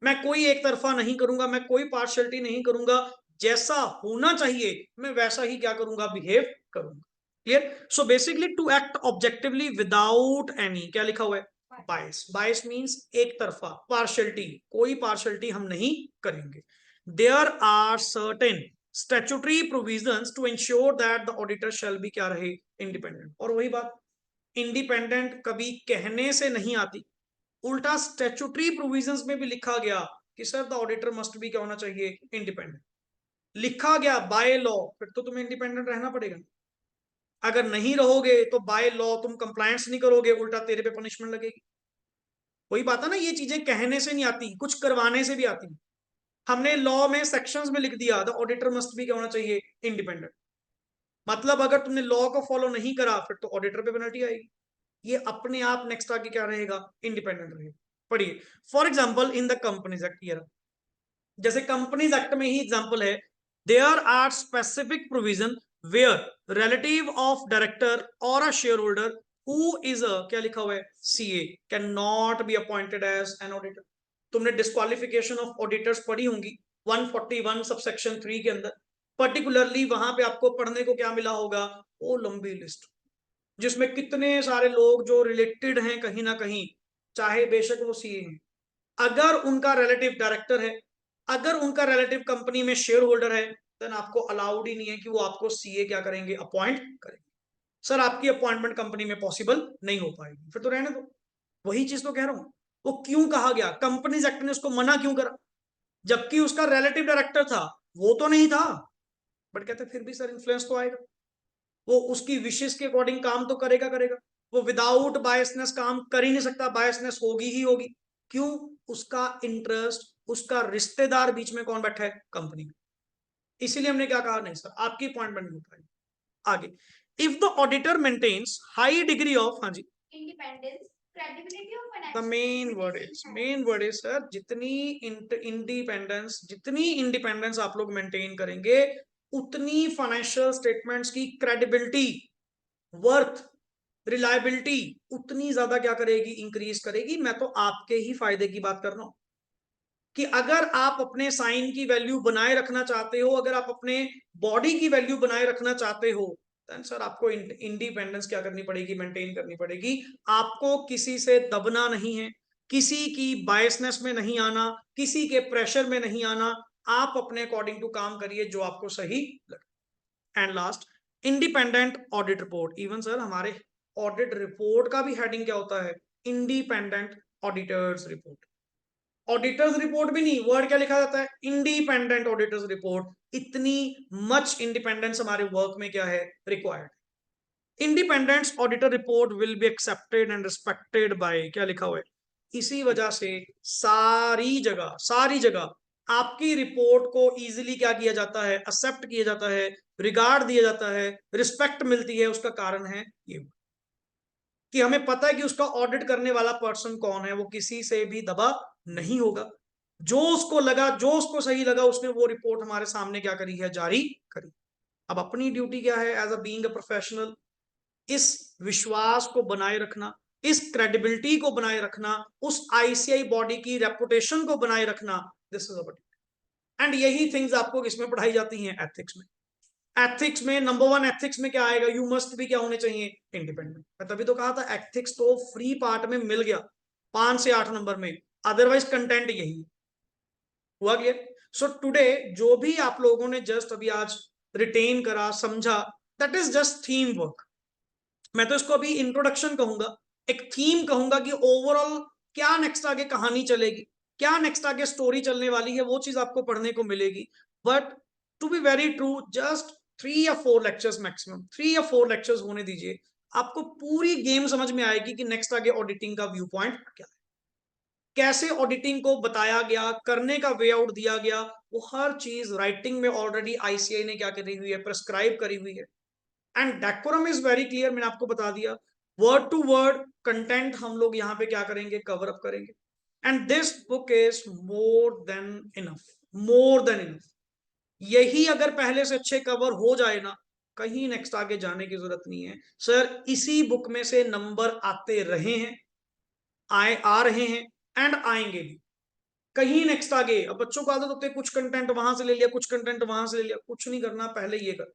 Speaker 1: मैं कोई एक तरफा नहीं करूंगा, मैं कोई पार्शियलिटी नहीं करूंगा, जैसा होना चाहिए मैं वैसा ही क्या करूंगा, बिहेव करूंगा। Clear? So basically to act objectively without any, क्या लिखा हुआ है, बायस। बायस मींस एक तरफा, पार्शियलिटी, कोई पार्शियलिटी हम नहीं करेंगे। There are certain statutory provisions to ensure that the auditor shall be क्या रहे, इंडिपेंडेंट। और वही बात, इंडिपेंडेंट कभी कहने से नहीं आती, उल्टा स्टैट्यूटरी प्रोविजंस में भी लिखा गया कि sir the auditor must be क्या होना चाहिए, इंडिपेंडेंट। लिखा गया बाय लॉ, फिर तो तुम्हें इंडिपेंडेंट रहना पड़ेगा। अगर नहीं रहोगे तो बाय लॉ तुम कंप्लायंस नहीं करोगे, उल्टा तेरे पे पनिशमेंट लगेगी। वही बात है ना, ये चीजें कहने से नहीं आती, कुछ करवाने से भी आती। हमने लॉ में सेक्शंस में लिख दिया द ऑडिटर मस्ट बी क्या होना चाहिए, इंडिपेंडेंट। मतलब अगर तुमने लॉ को फॉलो नहीं करा फिर तो ऑडिटर पे पेनल्टी आएगी। ये अपने आप नेक्स्ट आगे क्या रहेगा, इंडिपेंडेंट रहेगा। पढ़िए, for example in the companies act, year, जैसे कंपनीज एक्ट में ही एग्जांपल है, there are specific provision where relative of director और a shareholder who is a, क्या लिखा हुआ है, CA, cannot be appointed as an auditor. तुमने डिस्क्वालिफिकेशन ऑफ ऑडिटर्स पढ़ी होंगी 141 सबसेक्शन 3 के अंदर। पर्टिकुलरली वहां पे आपको पढ़ने को क्या मिला होगा, वो लंबी लिस्ट जिसमें कितने सारे लोग जो रिलेटेड हैं कहीं ना कहीं, चाहे बेशक वो सीए हैं, अगर उनका रिलेटिव डायरेक्टर है, अगर उनका रिलेटिव कंपनी में शेयर होल्डर है, देन आपको अलाउड ही नहीं है कि वो आपको सीए क्या करेंगे, अपॉइंट करेंगे। सर आपकी अपॉइंटमेंट कंपनी में पॉसिबल नहीं हो पाएगी, फिर तो रहने दो। वही चीज तो कह रहा हूं, वो क्यों कहा गया, कंपनीज एक्ट ने उसको मना क्यों करा, जबकि उसका रिलेटिव डायरेक्टर था, वो तो नहीं था, बट कहते फिर भी सर इन्फ्लुएंस तो आएगा, वो उसकी विशेष के अकॉर्डिंग काम तो करेगा करेगा। वो विदाउट बायसनेस काम कर ही नहीं सकता, बायसनेस होगी ही होगी। क्यों, उसका इंटरेस्ट, उसका रिश्तेदार बीच में कौन बैठा है, कंपनी। इसीलिए हमने क्या कहा, नहीं सर आपकी अपॉइंटमेंट नहीं हो पाएगी। आगे, if the auditor maintains high degree of, हाँ जी,
Speaker 2: Independence, credibility of
Speaker 1: the
Speaker 2: financial
Speaker 1: main word is sir, जितनी इंडिपेंडेंस, जितनी इंडिपेंडेंस आप लोग मेंटेन करेंगे, उतनी फाइनेंशियल स्टेटमेंट्स की क्रेडिबिलिटी, वर्थ, रिलायबिलिटी उतनी ज्यादा क्या करेगी, इंक्रीज करेगी। मैं तो आपके ही फायदे की बात कर रहा हूं कि अगर आप अपने साइन की वैल्यू बनाए रखना चाहते हो, अगर आप अपने बॉडी की वैल्यू बनाए रखना चाहते हो, देन सर आपको इंडिपेंडेंस क्या करनी पड़ेगी, मेंटेन करनी पड़ेगी। आपको किसी से दबना नहीं है, किसी की बायसनेस में नहीं आना, किसी के प्रेशर में नहीं आना। आप अपने अकॉर्डिंग टू काम करिए जो आपको सही लगे। And last, independent audit report. Even sir हमारे ऑडिट रिपोर्ट का भी हेडिंग क्या होता है, independent auditors report. Auditors report भी नहीं, वर्ड क्या लिखा जाता है, इंडिपेंडेंट ऑडिटर्स रिपोर्ट। इतनी मच इंडिपेंडेंस हमारे वर्क में क्या है, required. Independent auditor report will be accepted and respected by, क्या लिखा हुआ है, इसी वजह से सारी जगह आपकी रिपोर्ट को इजीली क्या किया जाता है, एक्सेप्ट किया जाता है, रिगार्ड दिया जाता है, रिस्पेक्ट मिलती है। उसका कारण है ये। कि हमें पता है कि उसका ऑडिट करने वाला पर्सन कौन है, वो किसी से भी दबा नहीं होगा। जो उसको लगा, जो उसको सही लगा, उसने वो रिपोर्ट हमारे सामने क्या करी है, जारी करी। अब अपनी ड्यूटी क्या है as a being a professional, इस विश्वास को बनाए रखना, इस क्रेडिबिलिटी को बनाए रखना, उस आईसीआई बॉडी की रेपुटेशन को बनाए रखना। दिस इज अ, एंड यही थिंग्स आपको इसमें पढ़ाई जाती हैं एथिक्स में। एथिक्स में नंबर 1 एथिक्स में क्या आएगा, यू मस्ट भी क्या होने चाहिए, इंडिपेंडेंट। मैं तभी तो कहा था एथिक्स तो फ्री पार्ट में मिल गया 5 से 8 नंबर में, अदरवाइज कंटेंट यही हुआ। क्लियर? सो टुडे जो भी आप लोगों ने जस्ट अभी आज रिटेन करा, समझा, that is just theme work. मैं तो इसको अभी इंट्रोडक्शन कहूंगा, एक थीम कहूंगा कि ओवरऑल क्या नेक्स्ट आगे कहानी चलेगी, क्या नेक्स्ट आगे स्टोरी चलने वाली है, वो चीज आपको पढ़ने को मिलेगी। But to be very true, just 3 या 4 लेक्चर्स मैक्सिमम, 3 या 4 लेक्चर्स होने दीजिए, आपको पूरी गेम समझ में आएगी कि नेक्स्ट आगे ऑडिटिंग का व्यू पॉइंट क्या है, कैसे ऑडिटिंग को बताया गया, करने का वे आउट दिया गया, वो हर चीज राइटिंग में ऑलरेडी आईसीआई ने क्या करी हुई है, प्रेस्क्राइब करी हुई है। And decorum is very clear, मैंने आपको बता दिया, वर्ड टू वर्ड कंटेंट हम लोग यहाँ पे क्या करेंगे, कवर अप करेंगे। And this book is more than enough, more than enough. यही अगर पहले से अच्छे कवर हो जाए ना, कहीं नेक्स्ट आगे जाने की जरूरत नहीं है। सर इसी बुक में से नंबर आते रहे हैं, आ रहे हैं, एंड आएंगे भी। कहीं नेक्स्ट आगे, अब बच्चों को आदत होती है कुछ कंटेंट वहां से ले लिया, कुछ कंटेंट वहां से ले लिया, कुछ नहीं करना, पहले ये कर,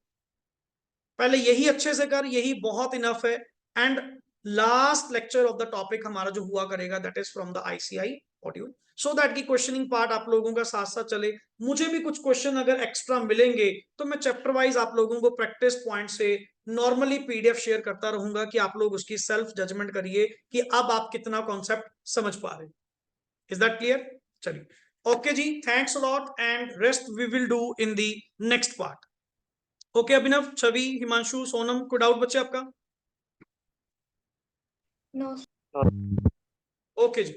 Speaker 1: पहले यही अच्छे से कर, यही बहुत इनफ है। And last lecture of the topic हमारा जो हुआ करेगा, that is from the ICI module, so that की क्वेश्चनिंग पार्ट आप लोगों का साथ साथ चले। मुझे भी कुछ क्वेश्चन अगर एक्स्ट्रा मिलेंगे तो मैं चैप्टर वाइज आप लोगों को प्रैक्टिस पॉइंट से नॉर्मली पीडीएफ शेयर करता रहूंगा कि आप लोग उसकी सेल्फ जजमेंट करिए कि अब आप कितना कॉन्सेप्ट समझ पा रहे हैं। Is that clear? चलिए, ओके जी, thanks a lot, and rest we will do in the next part. Okay Abhinav, Chhavi, Himanshu, Sonam, कोई डाउट बच्चे आपका?
Speaker 2: No.
Speaker 1: ओके जी।